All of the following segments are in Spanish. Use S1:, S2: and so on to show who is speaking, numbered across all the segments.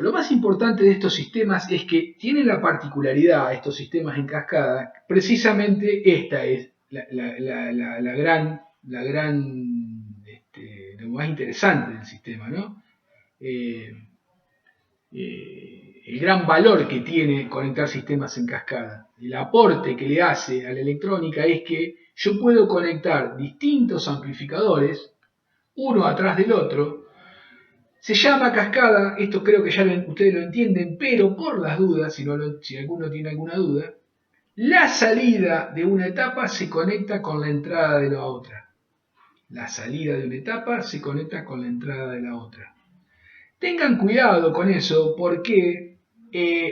S1: Lo más importante de estos sistemas es que tienen la particularidad, estos sistemas en cascada, precisamente esta es lo más interesante del sistema, ¿no? El gran valor que tiene conectar sistemas en cascada. El aporte que le hace a la electrónica es que yo puedo conectar distintos amplificadores, uno atrás del otro. Se llama cascada, esto creo que ya ustedes lo entienden, pero por las dudas, si alguno tiene alguna duda, la salida de una etapa se conecta con la entrada de la otra. La salida de una etapa se conecta con la entrada de la otra. Tengan cuidado con eso porque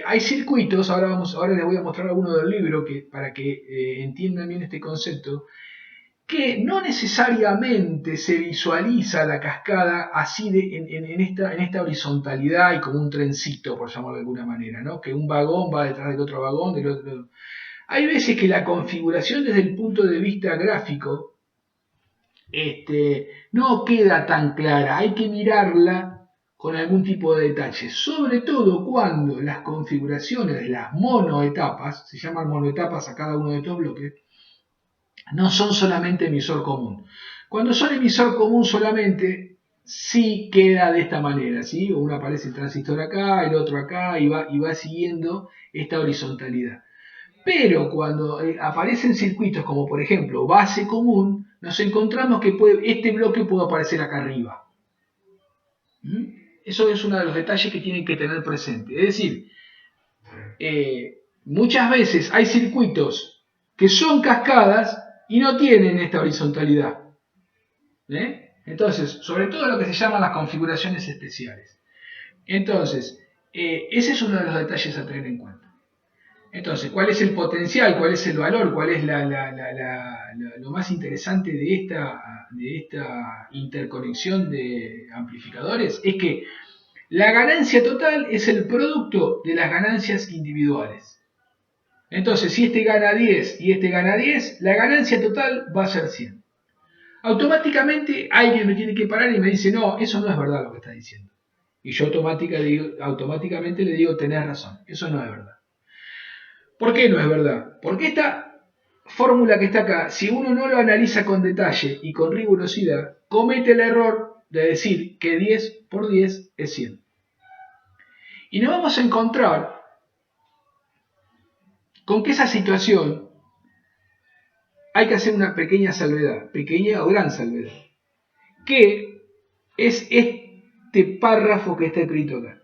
S1: hay circuitos, ahora les voy a mostrar alguno del libro para que entiendan bien este concepto, que no necesariamente se visualiza la cascada así en esta horizontalidad y como un trencito, por llamarlo de alguna manera, ¿no? Que un vagón va detrás del otro vagón, del otro. Hay veces que la configuración desde el punto de vista gráfico no queda tan clara, hay que mirarla con algún tipo de detalle, sobre todo cuando las configuraciones de las monoetapas, se llaman monoetapas a cada uno de estos bloques, no son solamente emisor común. Cuando son emisor común solamente, sí queda de esta manera, ¿sí? Uno aparece el transistor acá, el otro acá, y va siguiendo esta horizontalidad. Pero cuando aparecen circuitos como por ejemplo base común, nos encontramos que este bloque puede aparecer acá arriba. Eso es uno de los detalles que tienen que tener presente. Es decir, muchas veces hay circuitos que son cascadas y no tienen esta horizontalidad. Entonces, sobre todo lo que se llaman las configuraciones especiales. Entonces, ese es uno de los detalles a tener en cuenta. Entonces, ¿cuál es el potencial? ¿Cuál es el valor? ¿Cuál es lo más interesante de esta interconexión de amplificadores? Es que la ganancia total es el producto de las ganancias individuales. Entonces, si este gana 10 y este gana 10, la ganancia total va a ser 100. Automáticamente alguien me tiene que parar y me dice, no, eso no es verdad lo que está diciendo. Y yo automáticamente le digo, tenés razón, eso no es verdad. ¿Por qué no es verdad? Porque esta fórmula que está acá, si uno no lo analiza con detalle y con rigurosidad, comete el error de decir que 10 por 10 es 100. Y nos vamos a encontrar con que esa situación hay que hacer una pequeña salvedad, pequeña o gran salvedad, que es este párrafo que está escrito acá,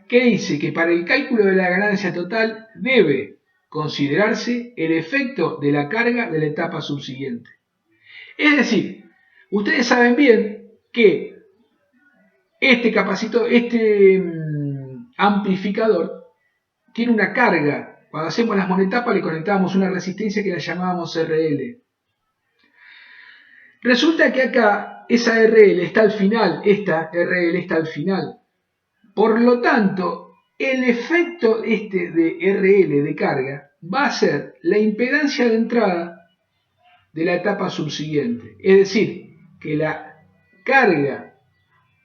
S1: que dice que para el cálculo de la ganancia total debe considerarse el efecto de la carga de la etapa subsiguiente. Es decir, ustedes saben bien que este amplificador tiene una carga. Cuando hacemos las monetapas le conectábamos una resistencia que la llamábamos RL. Resulta que acá esa RL está al final, esta RL está al final. Por lo tanto, el efecto de RL de carga va a ser la impedancia de entrada de la etapa subsiguiente. Es decir, que la carga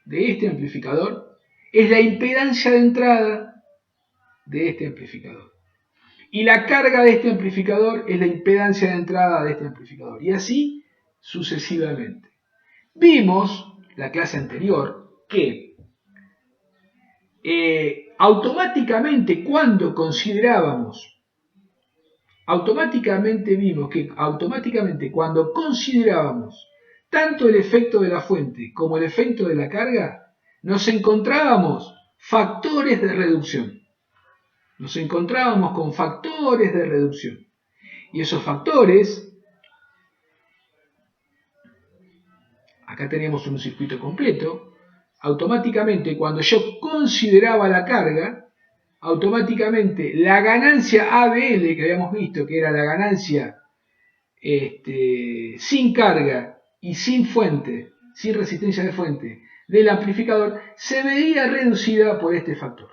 S1: de este amplificador es la impedancia de entrada de este amplificador. Y la carga de este amplificador es la impedancia de entrada de este amplificador. Y así sucesivamente. Vimos, la clase anterior, que automáticamente vimos que automáticamente cuando considerábamos tanto el efecto de la fuente como el efecto de la carga, nos encontrábamos factores de reducción. Nos encontrábamos con factores de reducción. Y esos factores, acá tenemos un circuito completo, automáticamente cuando yo consideraba la carga, automáticamente la ganancia ABL que habíamos visto, que era la ganancia sin carga y sin fuente, sin resistencia de fuente del amplificador, se veía reducida por este factor.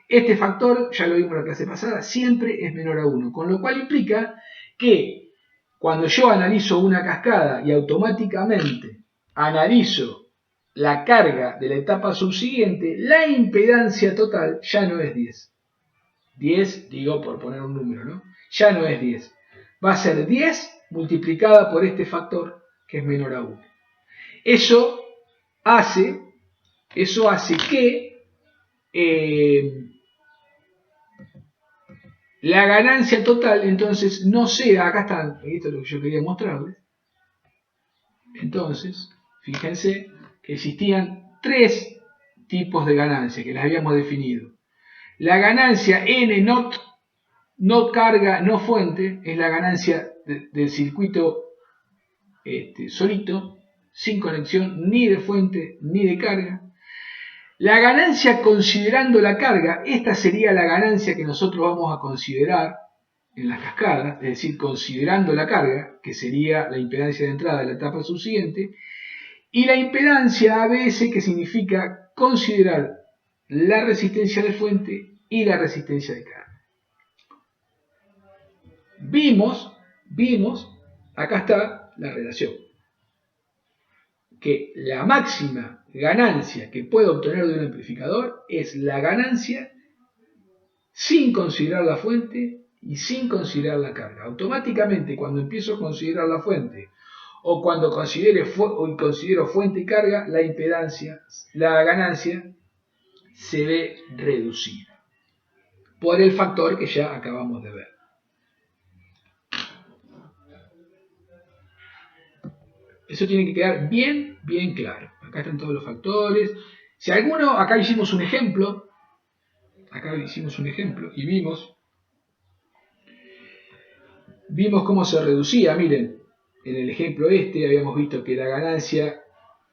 S1: Este factor, ya lo vimos en la clase pasada, siempre es menor a 1, con lo cual implica que cuando yo analizo una cascada y automáticamente analizo la carga de la etapa subsiguiente, la impedancia total ya no es 10. 10, digo por poner un número, ¿no? Ya no es 10. Va a ser 10 multiplicada por este factor que es menor a 1. Eso hace que la ganancia total entonces no sea, acá está, esto es lo que yo quería mostrarles. Entonces, fíjense que existían 3 tipos de ganancia que las habíamos definido. La ganancia N no carga, no fuente, es la ganancia del circuito solito, sin conexión ni de fuente ni de carga. La ganancia considerando la carga, esta sería la ganancia que nosotros vamos a considerar en las cascadas, es decir, considerando la carga, que sería la impedancia de entrada de la etapa subsiguiente, y la impedancia ABS, que significa considerar la resistencia de fuente y la resistencia de carga. Vimos, acá está la relación, que la máxima ganancia que puedo obtener de un amplificador es la ganancia sin considerar la fuente y sin considerar la carga. Automáticamente, cuando empiezo a considerar la fuente o cuando considero fuente y carga, la impedancia, la ganancia se ve reducida por el factor que ya acabamos de ver. Eso tiene que quedar bien claro. Acá están todos los factores. Si alguno, acá hicimos un ejemplo y vimos cómo se reducía. Miren, en el ejemplo habíamos visto que la ganancia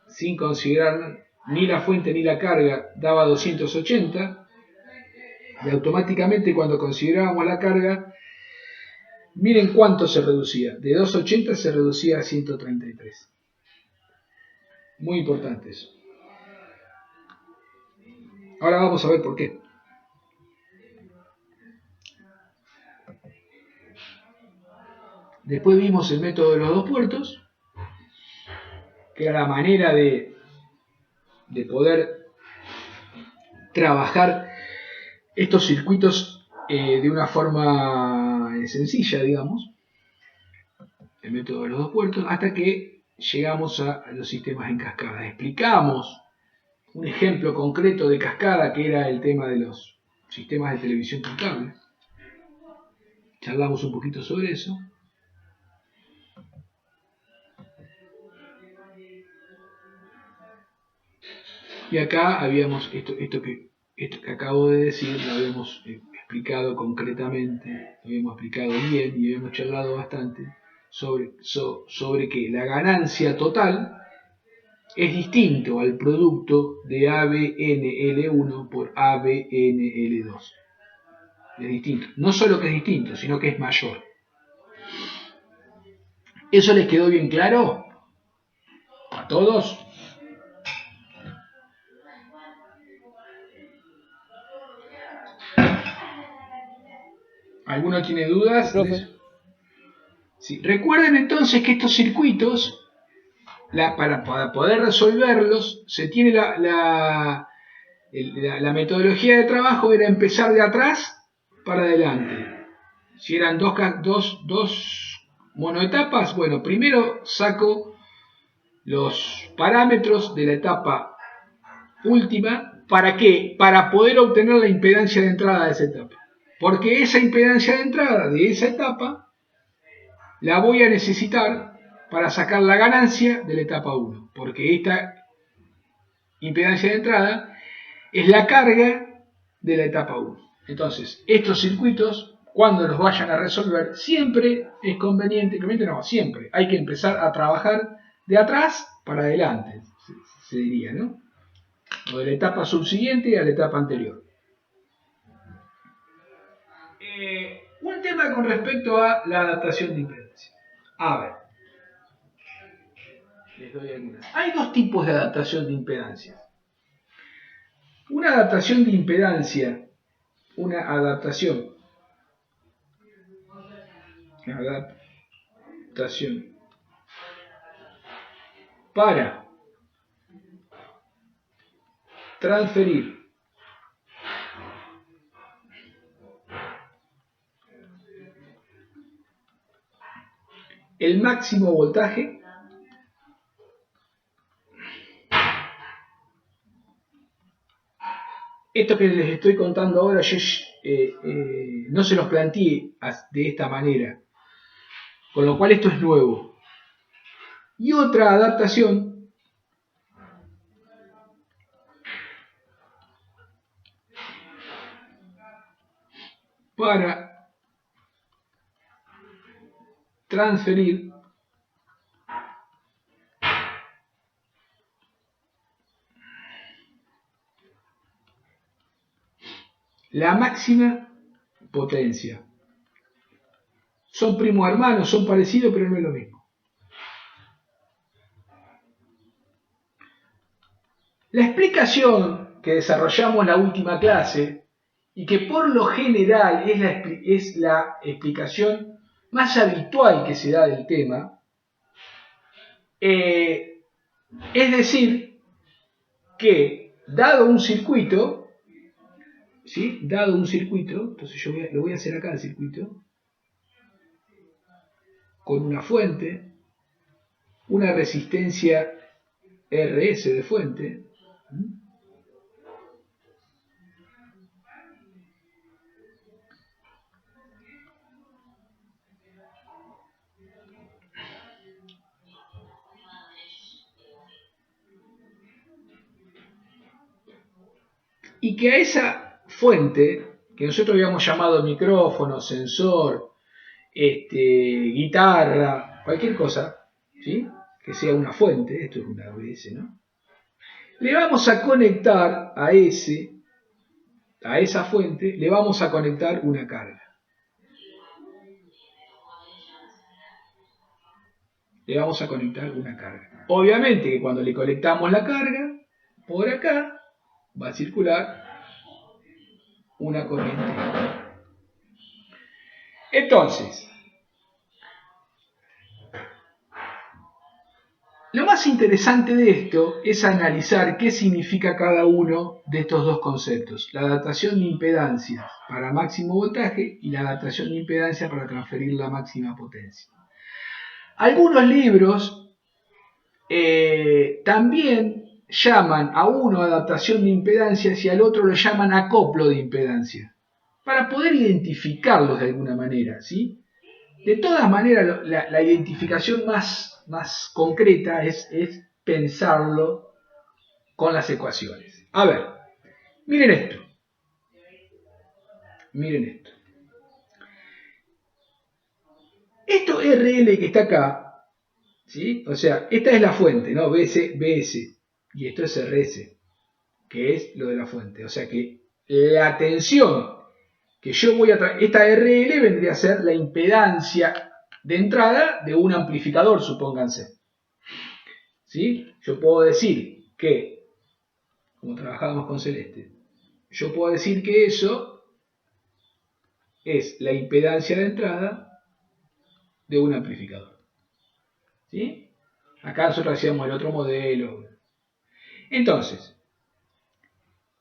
S1: sin considerar ni la fuente ni la carga daba 280 y automáticamente cuando considerábamos la carga, miren cuánto se reducía. De 280 se reducía a 133. Muy importante eso. Ahora vamos a ver por qué. Después vimos el método de los 2 puertos, que era la manera de poder trabajar estos circuitos de una forma sencilla, digamos, el método de los 2 puertos, hasta que llegamos a los sistemas en cascada. Explicamos un ejemplo concreto de cascada que era el tema de los sistemas de televisión por cable. Charlamos un poquito sobre eso. Y acá habíamos esto que acabo de decir, lo habíamos explicado concretamente, lo habíamos explicado bien y habíamos charlado bastante sobre que la ganancia total es distinto al producto de ABNL1 por ABNL2. Es distinto. No solo que es distinto, sino que es mayor. ¿Eso les quedó bien claro? ¿A todos? ¿Alguno tiene dudas? Sí. Recuerden entonces que estos circuitos, para poder resolverlos, se tiene la metodología de trabajo era empezar de atrás para adelante. Si eran dos monoetapas, bueno, primero saco los parámetros de la etapa última. ¿Para qué? Para poder obtener la impedancia de entrada de esa etapa. Porque esa impedancia de entrada de esa etapa la voy a necesitar para sacar la ganancia de la etapa 1. Porque esta impedancia de entrada es la carga de la etapa 1. Entonces, estos circuitos, cuando los vayan a resolver, siempre es conveniente, siempre hay que empezar a trabajar de atrás para adelante, se diría, ¿no? O de la etapa subsiguiente a la etapa anterior. Un tema con respecto a la adaptación de impedancia. A ver, les doy algunas. Hay 2 tipos de adaptación de impedancia. Una adaptación para transferir el máximo voltaje esto que les estoy contando ahora yo no se los planteé de esta manera, con lo cual esto es nuevo. Y otra adaptación para transferir la máxima potencia. Son primos hermanos, son parecidos, pero no es lo mismo. La explicación que desarrollamos en la última clase, y que por lo general es la explicación más habitual que se da del tema, es decir, que dado un circuito, ¿sí? Dado un circuito, entonces yo lo voy a hacer acá el circuito, con una fuente, una resistencia RS de fuente, y que a esa fuente, que nosotros habíamos llamado micrófono, sensor, guitarra, cualquier cosa, ¿sí? Que sea una fuente, esto es una ABS, ¿no? Le vamos a conectar a esa fuente, le vamos a conectar una carga. Le vamos a conectar una carga. Obviamente que cuando le conectamos la carga, por acá va a circular una corriente. Entonces, lo más interesante de esto es analizar qué significa cada uno de estos dos conceptos. La adaptación de impedancia para máximo voltaje y la adaptación de impedancia para transferir la máxima potencia. Algunos libros también llaman a uno adaptación de impedancias y al otro lo llaman acoplo de impedancia, para poder identificarlos de alguna manera, ¿sí? De todas maneras, la identificación más concreta es pensarlo con las ecuaciones. A ver, miren esto. Miren esto. Esto RL que está acá, ¿sí? O sea, esta es la fuente, ¿no? BS, y esto es RS, que es lo de la fuente. O sea que la tensión que yo voy a traer, esta RL vendría a ser la impedancia de entrada de un amplificador, supónganse. ¿Sí? Yo puedo decir que, como trabajábamos con Celeste, yo puedo decir que eso es la impedancia de entrada de un amplificador. ¿Sí? Acá nosotros hacíamos el otro modelo. Entonces,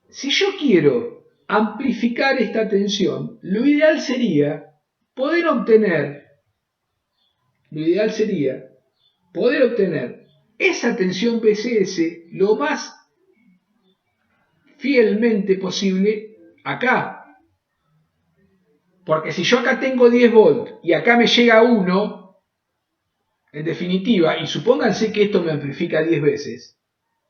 S1: si yo quiero amplificar esta tensión, lo ideal sería poder obtener esa tensión BCS lo más fielmente posible acá. Porque si yo acá tengo 10 volts y acá me llega 1, en definitiva, y supónganse que esto me amplifica 10 veces,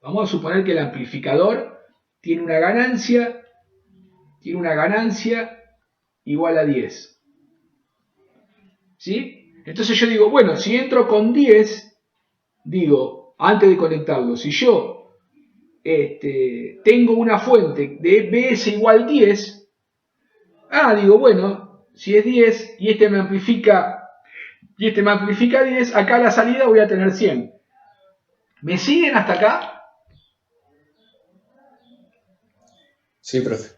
S1: vamos a suponer que el amplificador tiene una ganancia igual a 10. ¿Sí? Entonces yo digo, bueno, si entro con 10, digo, antes de conectarlo, si yo tengo una fuente de BS igual 10, digo, bueno, si es 10 y este me amplifica 10, acá a la salida voy a tener 100. ¿Me siguen hasta acá?
S2: Sí, profe.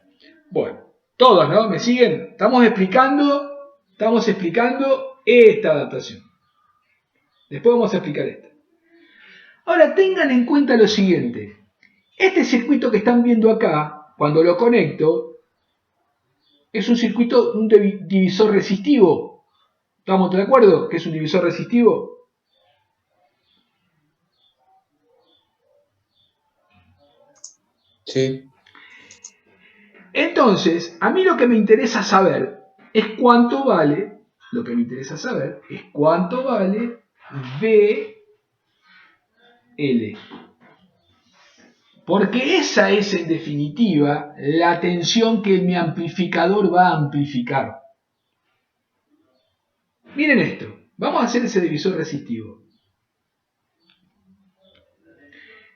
S1: Bueno, todos, ¿no? ¿Me siguen? Estamos explicando esta adaptación. Después vamos a explicar esta. Ahora tengan en cuenta lo siguiente. Este circuito que están viendo acá, cuando lo conecto, es un circuito, un divisor resistivo. ¿Estamos de acuerdo que es un divisor resistivo?
S2: Sí.
S1: Entonces, a mí lo que me interesa saber es cuánto vale, lo que me interesa saber es cuánto vale VL. Porque esa es en definitiva la tensión que mi amplificador va a amplificar. Miren esto, vamos a hacer ese divisor resistivo.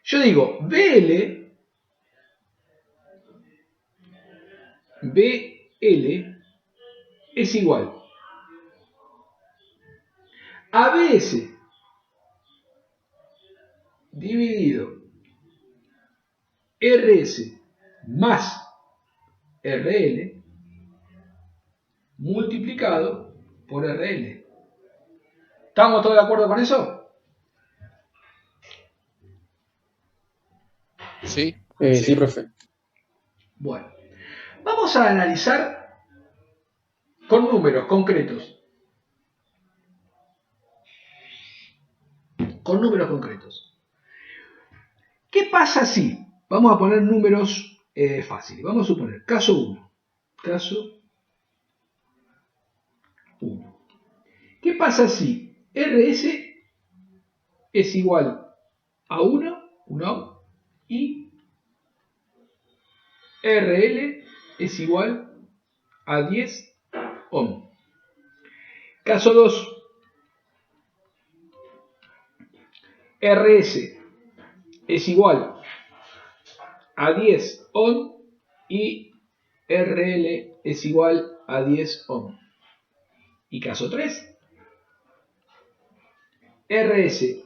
S1: Yo digo, VL es igual a BS dividido RS más RL multiplicado por RL. ¿Estamos todos de acuerdo con eso?
S3: Sí.
S2: Sí, profe.
S1: Bueno, vamos a analizar con números concretos. Con números concretos. ¿Qué pasa si? Vamos a poner números fáciles. Vamos a suponer, caso 1. Caso 1. ¿Qué pasa si RS es igual a 1 ohm, y RL es igual a 10 ohm? Caso 2. RS es igual a 10 ohm y RL es igual a 10 ohm. Y caso 3. RS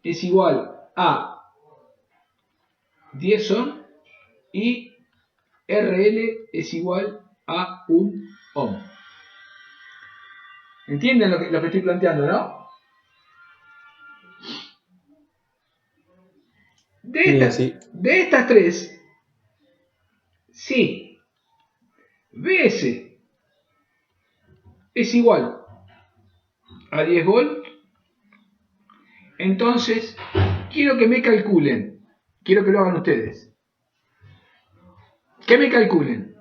S1: es igual a 10 ohm y RL es igual a 1 ohm. ¿Entienden lo que estoy planteando, no? De estas tres, si VS es igual a 10 volt, entonces quiero que me calculen, quiero que lo hagan ustedes, que me calculen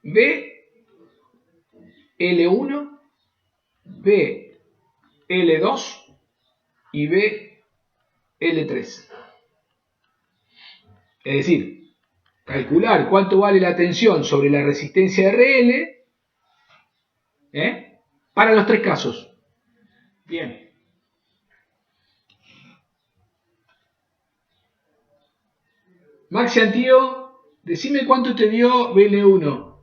S1: BL1, BL2 y BL3. Es decir, calcular cuánto vale la tensión sobre la resistencia RL para los tres casos. Bien. Maxi Antío, decime cuánto te dio BL1.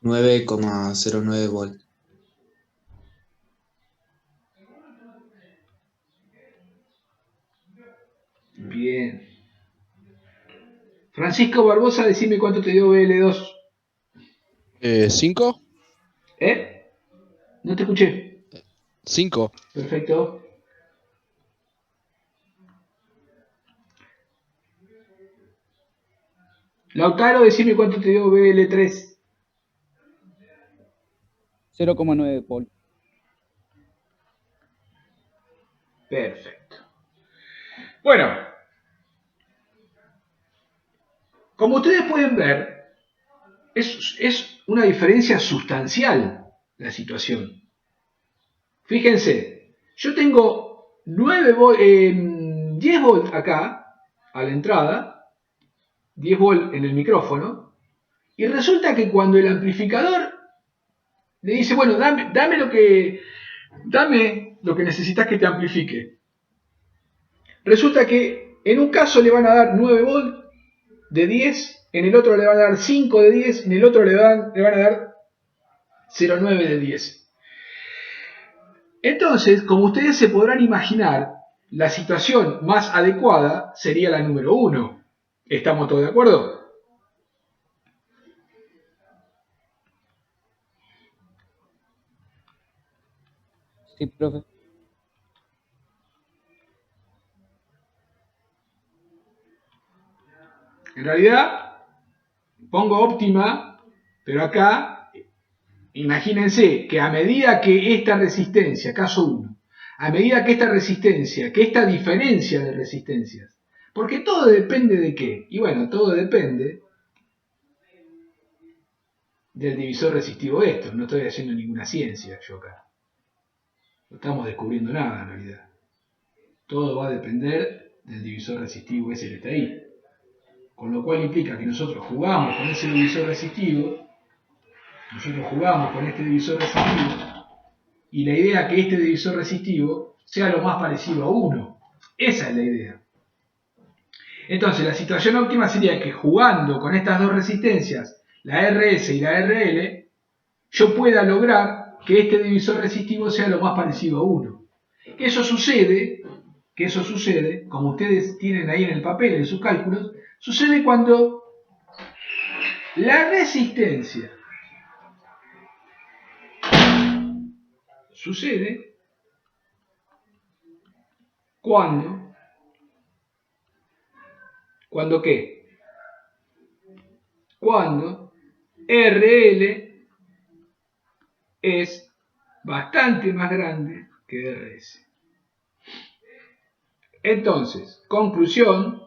S2: 9,09 volt.
S1: Bien. Francisco Barbosa, decime cuánto te dio BL2.
S3: 5.
S1: No te escuché.
S3: 5.
S1: Perfecto. Lautaro, decime cuánto te dio BL3.
S4: 0,9 volt.
S1: Perfecto. Bueno, como ustedes pueden ver, es una diferencia sustancial la situación. Fíjense, yo tengo 10 volt acá, a la entrada, 10 volt en el micrófono, y resulta que cuando el amplificador le dice, bueno, dame lo que necesitas que te amplifique. Resulta que en un caso le van a dar 9 volt de 10, en el otro le van a dar 5 de 10, en el otro le van a dar 0,9 de 10. Entonces, como ustedes se podrán imaginar, la situación más adecuada sería la número 1. ¿Estamos todos de acuerdo?
S4: Sí, profe.
S1: En realidad, pongo óptima, pero acá, imagínense que a medida que esta resistencia, caso 1, a medida que esta resistencia, que esta diferencia de resistencias, porque todo depende de qué, y bueno, todo depende del divisor resistivo esto, no estoy haciendo ninguna ciencia yo acá, no estamos descubriendo nada en realidad, todo va a depender del divisor resistivo ese que está ahí, con lo cual implica que nosotros jugamos con ese divisor resistivo, nosotros jugamos con este divisor resistivo, y la idea es que este divisor resistivo sea lo más parecido a 1, esa es la idea. Entonces la situación óptima sería que jugando con estas dos resistencias, la RS y la RL, yo pueda lograr que este divisor resistivo sea lo más parecido a 1. Que eso sucede, como ustedes tienen ahí en el papel, en sus cálculos, sucede cuando la resistencia sucede cuando ¿qué? Cuando RL es bastante más grande que RS. Entonces, conclusión,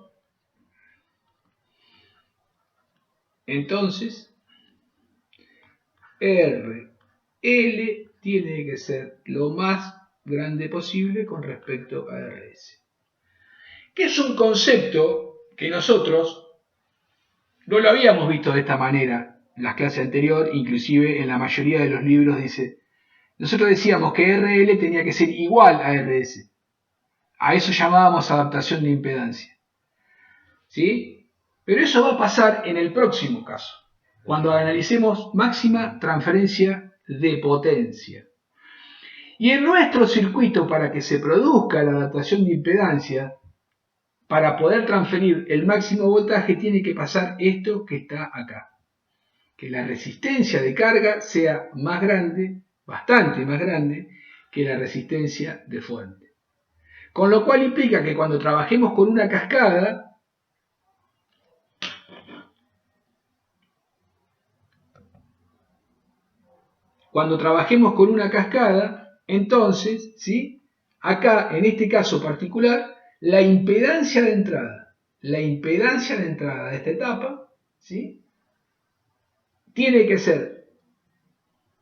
S1: RL tiene que ser lo más grande posible con respecto a RS. Que es un concepto que nosotros no lo habíamos visto de esta manera en las clases anteriores, inclusive en la mayoría de los libros dice, nosotros decíamos que RL tenía que ser igual a RS. A eso llamábamos adaptación de impedancia. ¿Sí? Pero eso va a pasar en el próximo caso, cuando analicemos máxima transferencia de potencia. Y en nuestro circuito, para que se produzca la adaptación de impedancia, para poder transferir el máximo voltaje, tiene que pasar esto que está acá. Que la resistencia de carga sea más grande, bastante más grande, que la resistencia de fuente. Con lo cual implica que cuando trabajemos con una cascada, entonces, ¿sí? Acá, en este caso particular, la impedancia de entrada de esta etapa, ¿sí? Tiene que ser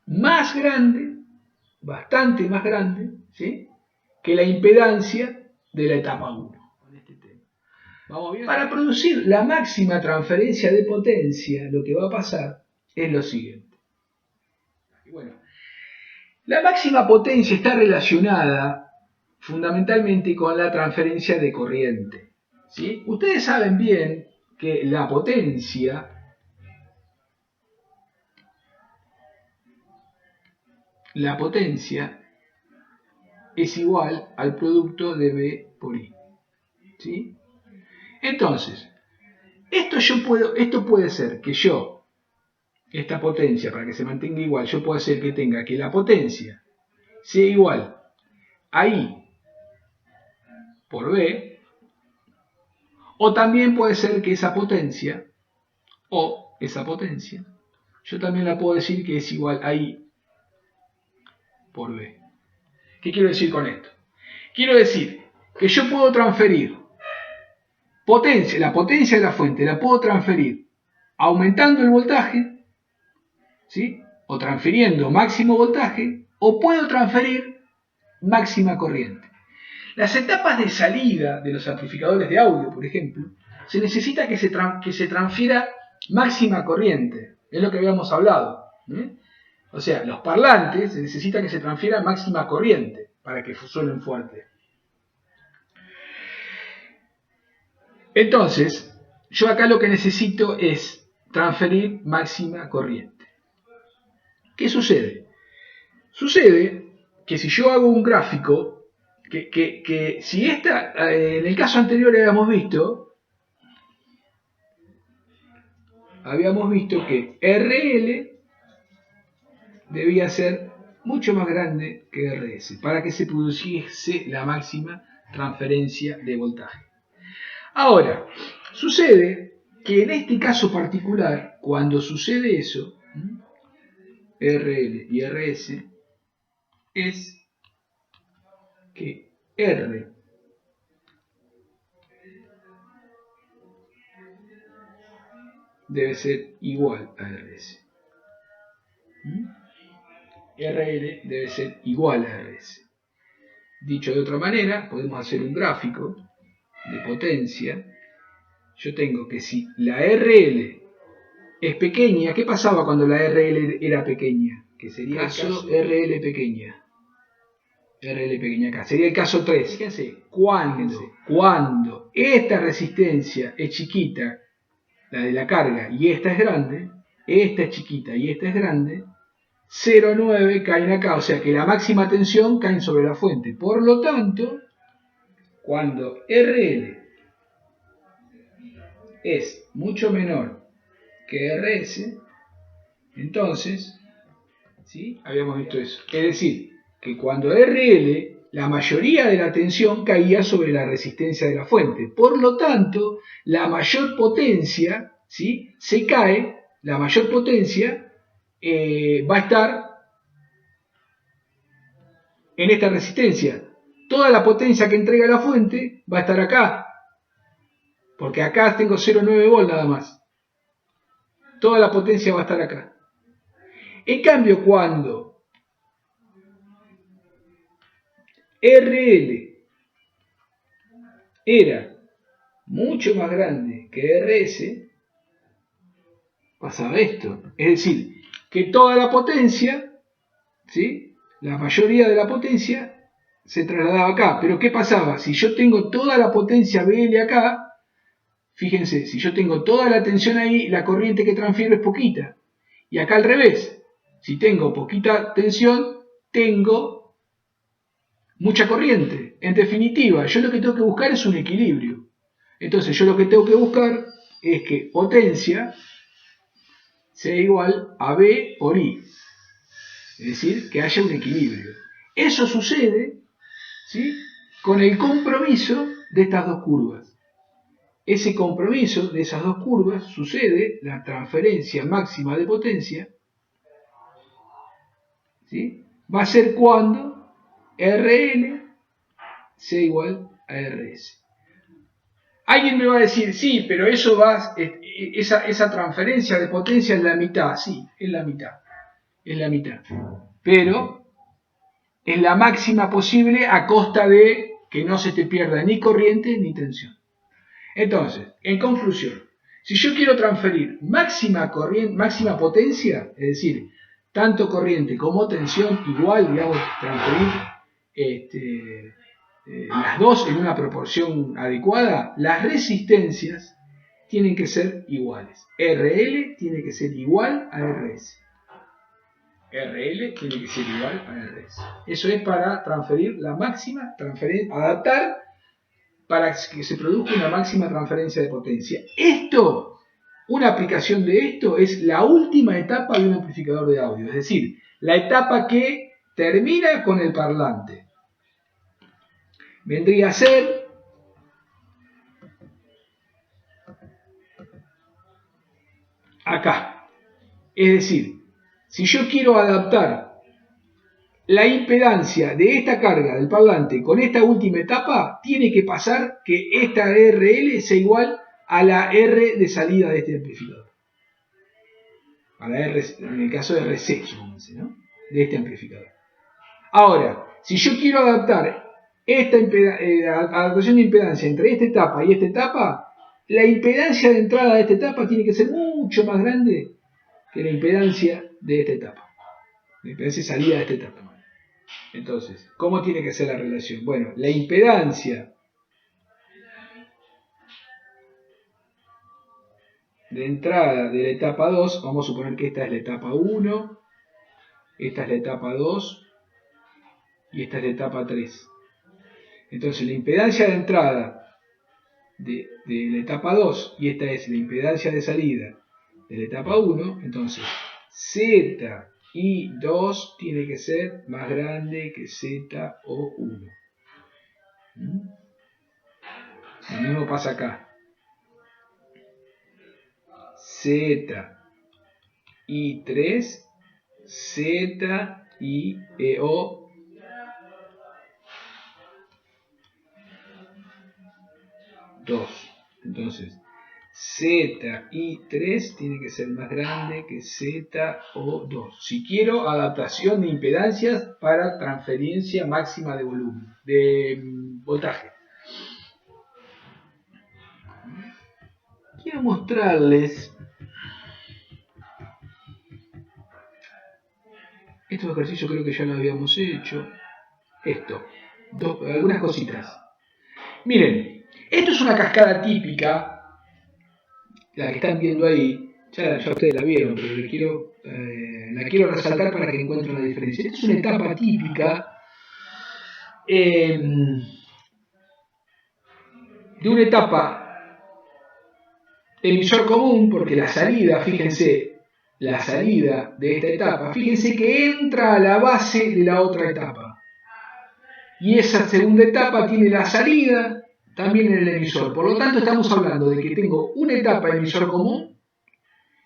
S1: más grande, bastante más grande, ¿sí? Que la impedancia de la etapa 1. Para producir la máxima transferencia de potencia, lo que va a pasar es lo siguiente. Bueno, la máxima potencia está relacionada fundamentalmente con la transferencia de corriente, ¿sí? Ustedes saben bien que la potencia es igual al producto de B por I, ¿sí? Entonces, esto puede ser que esta potencia, para que se mantenga igual, yo puedo hacer que tenga que la potencia sea igual a I por B, o también puede ser que esa potencia, yo también la puedo decir que es igual a I por B. ¿Qué quiero decir con esto? Quiero decir que yo puedo transferir la potencia de la fuente, la puedo transferir aumentando el voltaje, ¿sí? O transfiriendo máximo voltaje, o puedo transferir máxima corriente. Las etapas de salida de los amplificadores de audio, por ejemplo, se necesita que se transfiera máxima corriente, es lo que habíamos hablado, ¿eh? O sea, los parlantes se necesita que se transfiera máxima corriente para que suenen fuerte. Entonces, yo acá lo que necesito es transferir máxima corriente. ¿Qué sucede? Sucede que si yo hago un gráfico, que si en el caso anterior habíamos visto que RL debía ser mucho más grande que RS para que se produciese la máxima transferencia de voltaje. Ahora, sucede que en este caso particular, cuando sucede eso, RL y RS, es que R debe ser igual a RS. RL debe ser igual a RS. Dicho de otra manera, podemos hacer un gráfico de potencia. Yo tengo que si la RL es pequeña, ¿qué pasaba cuando la RL era pequeña? Que sería el caso RL pequeña. RL pequeña acá. Sería el caso 3. Fíjense, cuando esta resistencia es chiquita, la de la carga, y esta es grande, esta es chiquita y esta es grande, 0,9 caen acá, o sea que la máxima tensión cae sobre la fuente. Por lo tanto, cuando RL es mucho menor que RS, entonces, ¿sí? Habíamos visto eso. Es decir, que cuando RL, la mayoría de la tensión caía sobre la resistencia de la fuente. Por lo tanto, la mayor potencia, ¿sí? Se cae, la mayor potencia va a estar en esta resistencia. Toda la potencia que entrega la fuente va a estar acá. Porque acá tengo 0,9 volt nada más. Toda la potencia va a estar acá. En cambio, cuando RL era mucho más grande que RS, pasaba esto. Es decir, que toda la potencia, ¿sí? La mayoría de la potencia se trasladaba acá. Pero ¿qué pasaba? Si yo tengo toda la potencia BL acá, fíjense, si yo tengo toda la tensión ahí, la corriente que transfiero es poquita. Y acá al revés. Si tengo poquita tensión, tengo mucha corriente. En definitiva, yo lo que tengo que buscar es un equilibrio. Entonces yo lo que tengo que buscar es que potencia sea igual a B por I. Es decir, que haya un equilibrio. Eso sucede, ¿sí? Con el compromiso de estas dos curvas. Ese compromiso de esas dos curvas sucede, la transferencia máxima de potencia, ¿sí? Va a ser cuando RL sea igual a RS. Alguien me va a decir, sí, pero eso va, esa transferencia de potencia es la mitad. Sí, es la mitad. Es la mitad. Pero es la máxima posible a costa de que no se te pierda ni corriente ni tensión. Entonces, en conclusión, si yo quiero transferir máxima potencia, es decir, tanto corriente como tensión igual, digamos, transferir las dos en una proporción adecuada, las resistencias tienen que ser iguales. RL tiene que ser igual a RS. RL tiene que ser igual a RS. Eso es para transferir la máxima, adaptar para que se produzca una máxima transferencia de potencia. Esto, una aplicación de esto es la última etapa de un amplificador de audio, es decir, la etapa que termina con el parlante. Vendría a ser acá. Es decir, si yo quiero adaptar la impedancia de esta carga del parlante con esta última etapa, tiene que pasar que esta RL sea igual a la R de salida de este amplificador. A la R, en el caso de RC, supónganse, ¿no? De este amplificador. Ahora, si yo quiero adaptar esta adaptación de impedancia entre esta etapa y esta etapa, la impedancia de entrada de esta etapa tiene que ser mucho más grande que la impedancia de esta etapa. La impedancia de salida de esta etapa. Entonces, ¿cómo tiene que ser la relación? Bueno, la impedancia de entrada de la etapa 2, vamos a suponer que esta es la etapa 1, esta es la etapa 2 y esta es la etapa 3. Entonces, la impedancia de entrada de la etapa 2 y esta es la impedancia de salida de la etapa 1, entonces ZI2 tiene que ser más grande que ZO1. Lo mismo pasa acá. Z, I3, Z, I, E, O, 2. Entonces, ZI3 tiene que ser más grande que ZO2. Si quiero adaptación de impedancias para transferencia máxima de volumen, de voltaje. Quiero mostrarles estos ejercicios, creo que ya los habíamos hecho. Algunas cositas. Miren, esto es una cascada típica. La que están viendo ahí, ya ustedes la vieron, pero la quiero resaltar para que encuentren la diferencia. Esta es una etapa típica de una etapa emisor común, porque la salida, fíjense, la salida de esta etapa, fíjense que entra a la base de la otra etapa. Y esa segunda etapa tiene la salida también en el emisor. Por lo tanto, estamos hablando de que tengo una etapa emisor común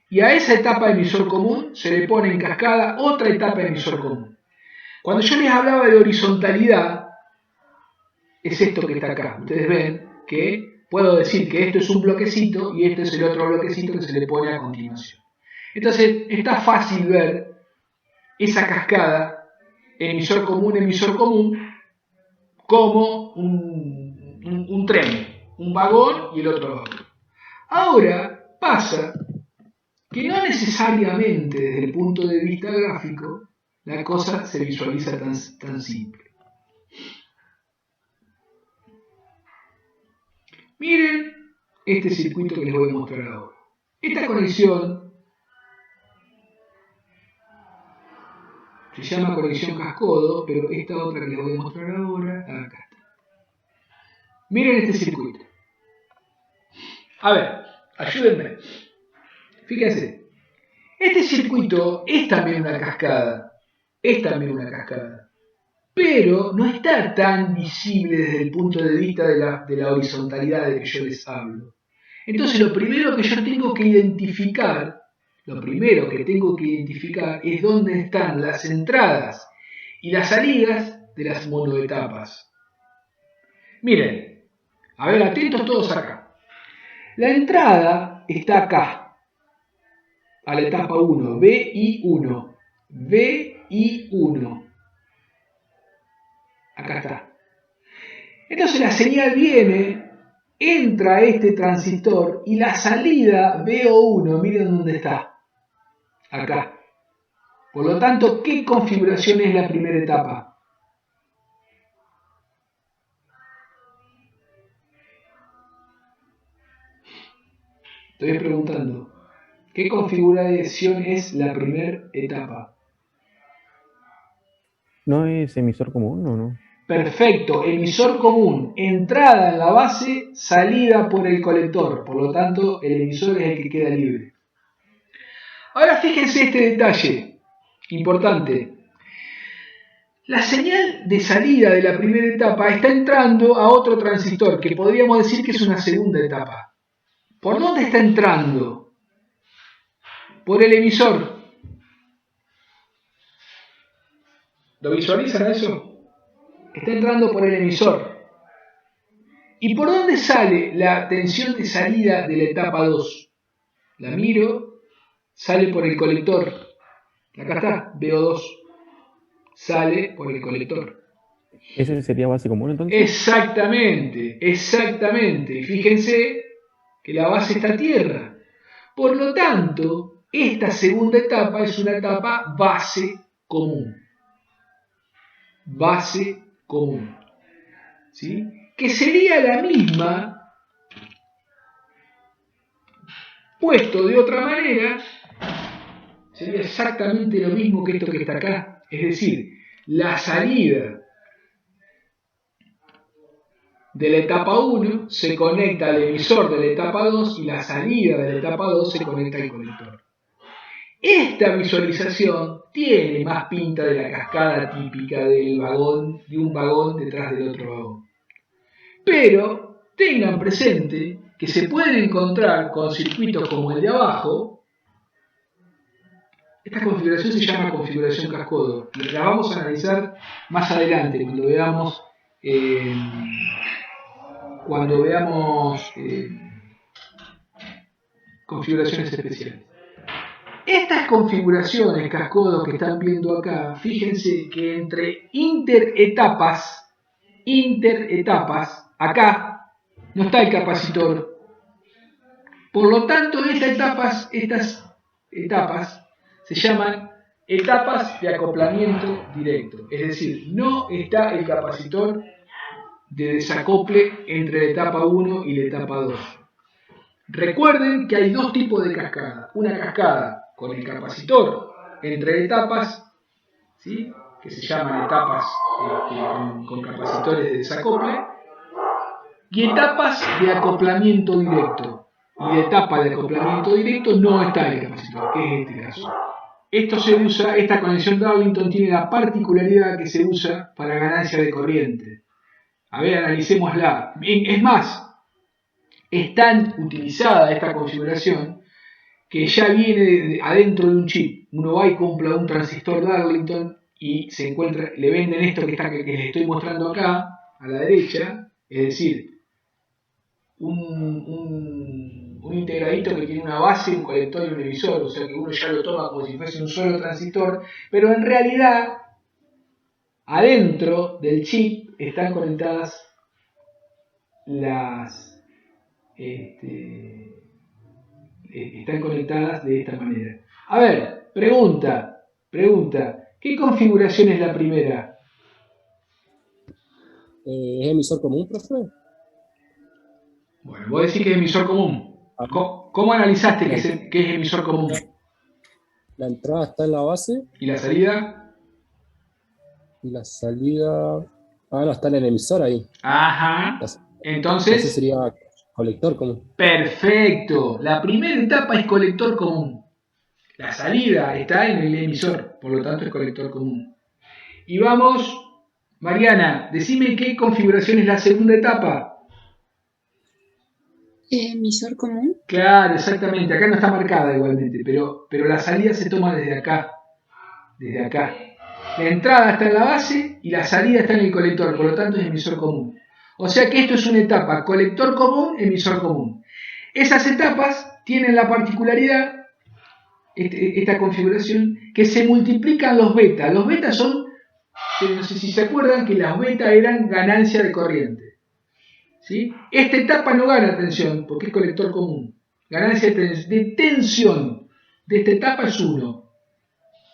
S1: y a esa etapa emisor común se le pone en cascada otra etapa emisor común. Cuando yo les hablaba de horizontalidad, es esto que está acá. Ustedes ven que puedo decir que esto es un bloquecito y este es el otro bloquecito que se le pone a continuación. Entonces, está fácil ver esa cascada emisor común, como un tren, un vagón y el otro vagón. Ahora pasa que no necesariamente desde el punto de vista gráfico la cosa se visualiza tan simple. Miren este circuito que les voy a mostrar ahora. Esta conexión se llama conexión cascodo, pero esta otra que les voy a mostrar ahora, acá está. Miren este circuito. A ver, ayúdenme. Fíjense. Este circuito es también una cascada. Pero no está tan visible desde el punto de vista de la horizontalidad de que yo les hablo. Entonces lo primero que yo tengo que identificar, es dónde están las entradas y las salidas de las monoetapas. Miren. A ver, atentos todos acá. La entrada está acá, a la etapa 1, VI1. Acá está. Entonces la señal viene, entra a este transistor y la salida VO1, miren dónde está. Acá. Por lo tanto, ¿qué configuración es la primera etapa? Estoy preguntando, ¿qué configuración es la primera etapa?
S5: ¿No es emisor común o no?
S1: Perfecto, emisor común, entrada en la base, salida por el colector, por lo tanto el emisor es el que queda libre. Ahora fíjense este detalle importante. La señal de salida de la primera etapa está entrando a otro transistor, que podríamos decir que es una segunda etapa. ¿Por dónde está entrando? Por el emisor. ¿Lo visualizan eso? Está entrando por el emisor. ¿Y por dónde sale la tensión de salida de la etapa 2? La miro, sale por el colector. Acá está, VO2. Sale por el colector.
S5: ¿Ese sería base común entonces?
S1: Exactamente. Fíjense que la base está a tierra. Por lo tanto, esta segunda etapa es una etapa base común. ¿Sí? Que sería la misma, puesto de otra manera, sería exactamente lo mismo que esto que está acá. Es decir, la salida de la etapa 1 se conecta al emisor de la etapa 2 y la salida de la etapa 2 se conecta al colector. Esta visualización tiene más pinta de la cascada típica del vagón, de un vagón detrás del otro vagón. Pero tengan presente que se pueden encontrar con circuitos como el de abajo. Esta configuración se llama configuración cascodo. La vamos a analizar más adelante cuando veamos configuraciones especiales. Estas configuraciones cascodo que están viendo acá, fíjense que entre interetapas, acá no está el capacitor. Por lo tanto, estas etapas se llaman etapas de acoplamiento directo. Es decir, no está el capacitor de desacople entre la etapa 1 y la etapa 2. Recuerden que hay dos tipos de cascada. Una cascada con el capacitor entre etapas, ¿sí?, que se llaman etapas con capacitores de desacople, y etapas de acoplamiento directo. Y de etapa de acoplamiento directo no está el capacitor, que es este caso. Esta conexión Darlington tiene la particularidad que se usa para ganancia de corriente. A ver, analicémosla. Es más, es tan utilizada esta configuración que ya viene adentro de un chip. Uno va y compra un transistor Darlington y se encuentra, le venden esto que les estoy mostrando acá, a la derecha, es decir, un integradito que tiene una base, un colector y un emisor, o sea que uno ya lo toma como si fuese un solo transistor, pero en realidad adentro del chip están conectadas están conectadas de esta manera. A ver, pregunta, ¿qué configuración es la primera?
S6: ¿Es emisor común, profe?
S1: Bueno, vos decís que es emisor común. ¿Cómo analizaste que es emisor común?
S6: La entrada está en la base.
S1: ¿Y la salida?
S6: Y la salida... no, está en el emisor ahí.
S1: Ajá. Entonces
S6: sería colector común.
S1: Perfecto. La primera etapa es colector común. La salida está en el emisor, por lo tanto es colector común. Y vamos, Mariana, decime qué configuración es la segunda etapa.
S7: ¿Emisor común?
S1: Claro, exactamente. Acá no está marcada igualmente, pero la salida se toma desde acá. Desde acá. La entrada está en la base y la salida está en el colector, por lo tanto es emisor común. O sea que esto es una etapa colector común, emisor común. Esas etapas tienen la particularidad, esta configuración, que se multiplican los betas. Los betas son, no sé si se acuerdan que las betas eran ganancia de corriente. ¿Sí? Esta etapa no gana tensión porque es colector común. Ganancia de tensión de esta etapa es 1.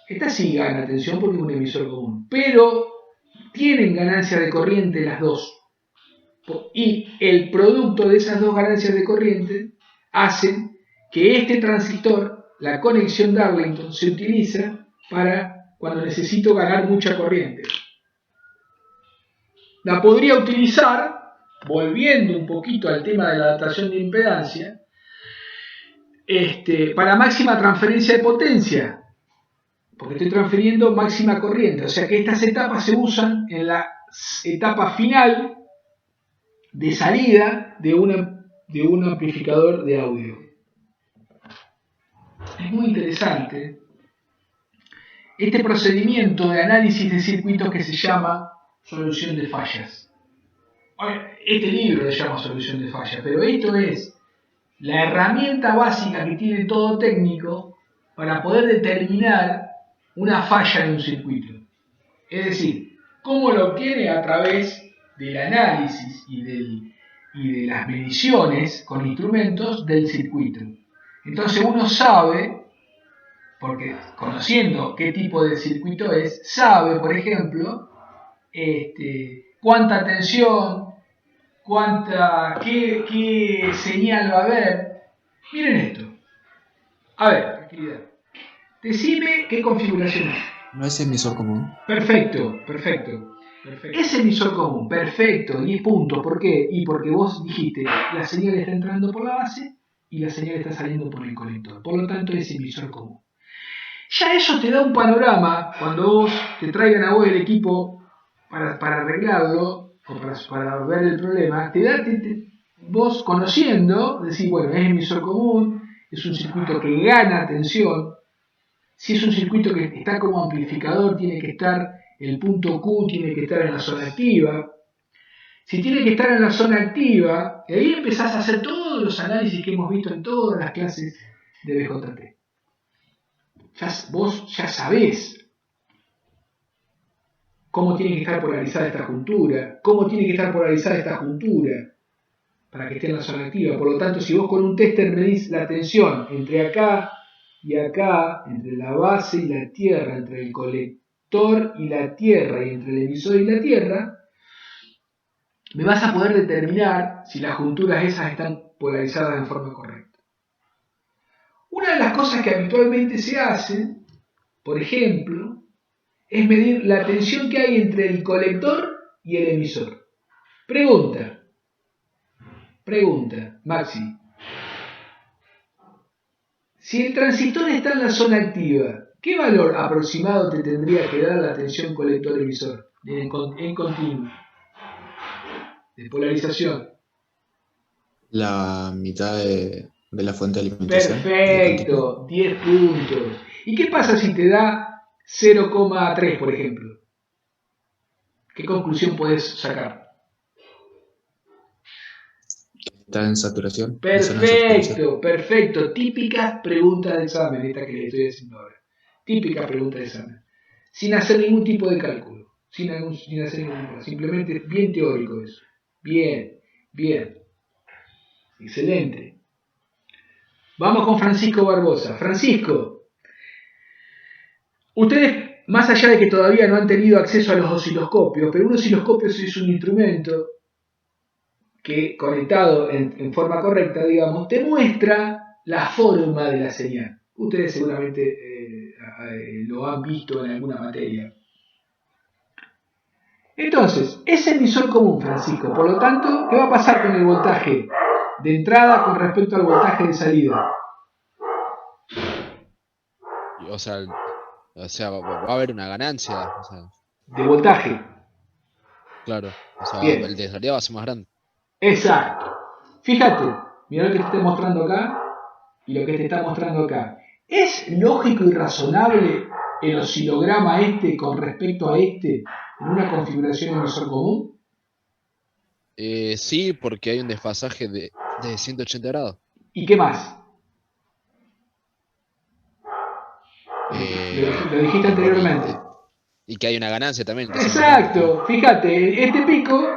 S1: Esta sí gana tensión porque es un emisor común. Pero tienen ganancia de corriente las dos. Y el producto de esas dos ganancias de corriente hacen que este transistor, la conexión Darlington, se utiliza para cuando necesito ganar mucha corriente. La podría utilizar, volviendo un poquito al tema de la adaptación de impedancia, para máxima transferencia de potencia, porque estoy transfiriendo máxima corriente. O sea que estas etapas se usan en la etapa final de salida de un amplificador de audio. Es muy interesante este procedimiento de análisis de circuitos que se llama solución de fallas. Este libro se llama solución de fallas, pero esto es la herramienta básica que tiene todo técnico para poder determinar una falla en un circuito. Es decir, cómo lo obtiene a través del análisis y de las mediciones con instrumentos del circuito. Entonces uno sabe, porque conociendo qué tipo de circuito es, sabe, por ejemplo, cuánta tensión, qué señal va a haber. Miren esto. A ver, tranquilidad. Decime qué configuración es.
S2: ¿No es emisor común?
S1: Perfecto. Es emisor común, perfecto, 10 puntos. ¿Por qué? Y porque vos dijiste, la señal está entrando por la base y la señal está saliendo por el colector. Por lo tanto, es emisor común. Ya eso te da un panorama cuando vos te traigan a vos el equipo para arreglarlo o para ver el problema. Te vos conociendo, decís, bueno, es emisor común, es un circuito que gana tensión. Si es un circuito que está como amplificador, tiene que estar, el punto Q tiene que estar en la zona activa. Si tiene que estar en la zona activa, y ahí empezás a hacer todos los análisis que hemos visto en todas las clases de BJT. Vos ya sabés cómo tiene que estar polarizada esta juntura, cómo tiene que estar polarizada esta juntura para que esté en la zona activa. Por lo tanto, si vos con un tester medís la tensión entre acá y acá, entre la base y la tierra, entre el colector y la tierra, y entre el emisor y la tierra, me vas a poder determinar si las junturas esas están polarizadas en forma correcta. Una de las cosas que habitualmente se hace, por ejemplo, es medir la tensión que hay entre el colector y el emisor. Pregunta, Maxi. Si el transistor está en la zona activa, ¿qué valor aproximado te tendría que dar la tensión colector-emisor en continuo? De polarización.
S2: La mitad de la fuente de alimentación.
S1: Perfecto, 10 puntos. ¿Y qué pasa si te da 0,3, por ejemplo? ¿Qué conclusión puedes sacar?
S2: Está en saturación. En zona de saturación.
S1: Perfecto. Típicas preguntas de examen, esta que le estoy haciendo ahora. Típica pregunta de examen. Sin hacer ningún tipo de cálculo. Sin hacer ningún tipo. Simplemente bien teórico eso. Bien. Excelente. Vamos con Francisco Barbosa. Francisco, ustedes, más allá de que todavía no han tenido acceso a los osciloscopios, pero un osciloscopio es un instrumento que, conectado en forma correcta, digamos, te muestra la forma de la señal. Ustedes seguramente lo han visto en alguna materia. Entonces, es emisor común, Francisco. Por lo tanto, ¿qué va a pasar con el voltaje de entrada con respecto al voltaje de salida?
S3: O sea, va a haber una ganancia. O sea,
S1: De voltaje.
S3: claro. O sea,
S1: Bien.
S3: el de salida va a ser más grande.
S1: Exacto. Fíjate, mira lo que te estoy mostrando acá y lo que te está mostrando acá. ¿Es lógico y razonable el oscilograma este con respecto a este en una configuración emisor común?
S3: Sí, porque hay un desfasaje de 180 grados.
S1: ¿Y qué más?
S3: Eh,
S1: Lo dijiste anteriormente.
S3: y que hay una ganancia también. Que es
S1: Exacto. Fíjate, este pico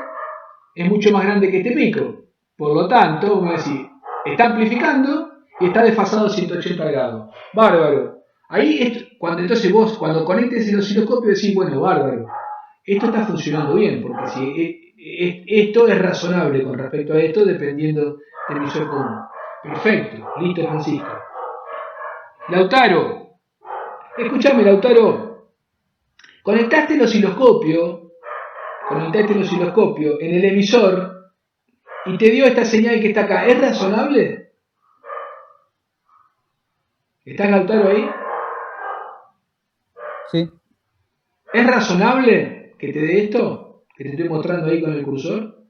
S1: es mucho más grande que este pico. Por lo tanto, vamos a decir, está amplificando y está desfasado 180 grados. Bárbaro. Ahí, entonces vos, cuando conectes el osciloscopio, decís, bueno, bárbaro. Esto está funcionando bien, porque si esto es razonable con respecto a esto, dependiendo del emisor común. Perfecto. Listo, Francisco. Lautaro. Escúchame, Lautaro. Conectaste el osciloscopio en el emisor y te dio esta señal que está acá. ¿Es razonable? ¿Estás, Lautaro, ahí?
S4: Sí.
S1: ¿Es razonable que te dé esto? Que te estoy mostrando ahí con el cursor.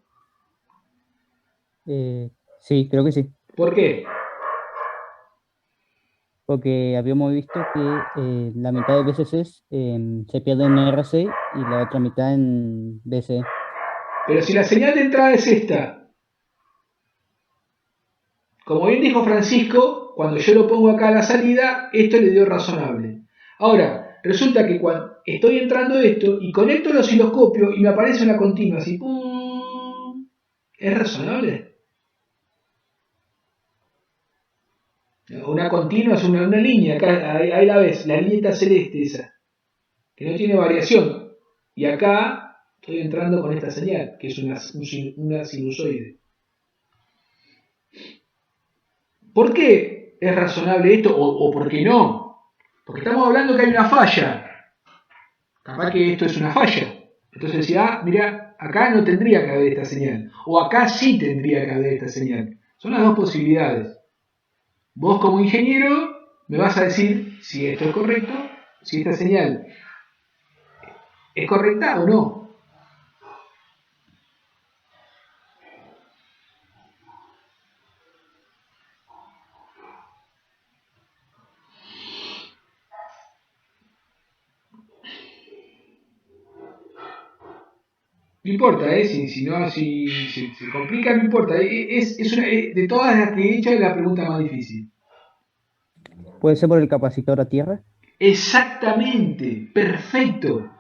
S4: Sí, creo que sí.
S1: ¿Por qué?
S4: Porque habíamos visto que la mitad de BCCs se pierde en RC y la otra mitad en BC.
S1: Pero si la señal de entrada es esta, como bien dijo Francisco, cuando yo lo pongo acá a la salida, esto le dio razonable. Ahora, resulta que cuando estoy entrando esto y conecto el osciloscopio y me aparece una continua así, ¡pum! ¿Es razonable? Una continua es una línea, acá, ahí la ves, la línea celeste esa, que no tiene variación. Y acá estoy entrando con esta señal, que es una sinusoide. ¿Por qué es razonable esto o por qué no? Porque estamos hablando que hay una falla. Capaz que esto es una falla. Entonces decía, mira, acá no tendría que haber esta señal. O acá sí tendría que haber esta señal. Son las dos posibilidades. Vos como ingeniero me vas a decir si esto es correcto, si esta señal es correcta o no. No importa, si se complica, no importa. De todas las que he hecho, es la pregunta más difícil.
S4: ¿Puede ser por el capacitor a tierra?
S1: Exactamente, perfecto.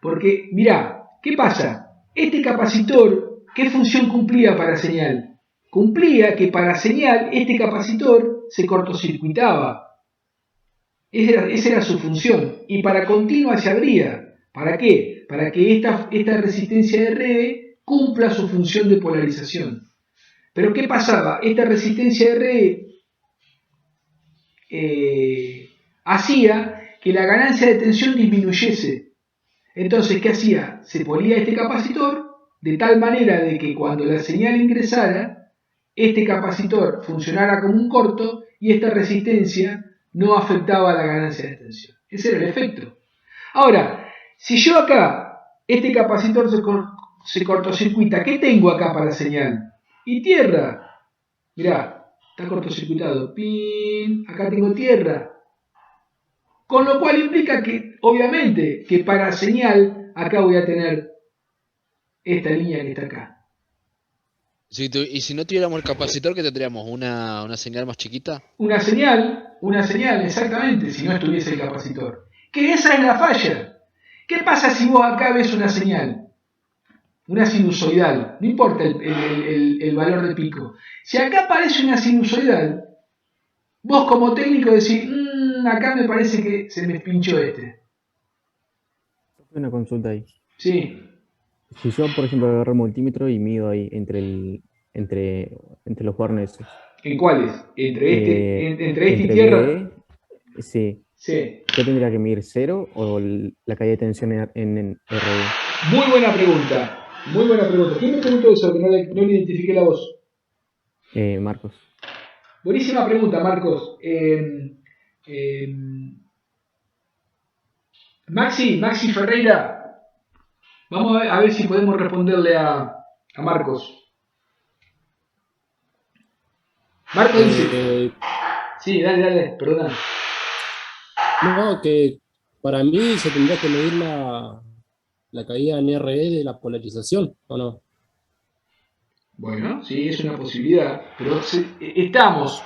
S1: Porque, mirá, ¿qué pasa? Este capacitor, ¿qué función cumplía para señal? Cumplía que para señal este capacitor se cortocircuitaba. Esa era su función. Y para continua se abría. ¿Para qué? Para que esta resistencia de red cumpla su función de polarización. Pero ¿qué pasaba? Esta resistencia de red hacía que la ganancia de tensión disminuyese. Entonces, ¿qué hacía? Se ponía este capacitor de tal manera de que cuando la señal ingresara, este capacitor funcionara como un corto y esta resistencia no afectaba la ganancia de tensión. Ese era el efecto. Ahora, si yo acá, este capacitor se cortocircuita, ¿qué tengo acá para señal? Y tierra. Mirá, está cortocircuitado. ¡Pin! Acá tengo tierra. Con lo cual implica que, obviamente, que para señal, acá voy a tener esta línea que está acá.
S3: Y si no tuviéramos el capacitor, ¿qué tendríamos? ¿Una señal más chiquita?
S1: Una señal, exactamente, si no estuviese el capacitor. Que esa es la falla. ¿Qué pasa si vos acá ves una señal? Una sinusoidal, no importa el valor de pico. Si acá aparece una sinusoidal, vos como técnico decís, acá me parece que se me pinchó este.
S5: Una consulta ahí.
S1: Sí.
S5: Si yo, por ejemplo, agarro el multímetro y mido ahí entre los bornes.
S1: ¿En cuáles? ¿Entre este y tierra?
S5: BE, sí.
S1: Sí.
S5: ¿Yo tendría que medir 0 o la caída de tensión en RE?
S1: Muy buena pregunta. Muy buena pregunta. ¿Quién me preguntó eso? Que no le identifiqué la voz.
S5: Marcos.
S1: Buenísima pregunta, Marcos. Maxi Ferreira. Vamos a ver si podemos responderle a Marcos. Marcos dice. Sí, dale, perdona.
S6: No, que para mí se tendría que medir la caída en RE de la polarización, ¿o no?
S1: Bueno, sí, es una posibilidad, pero estamos,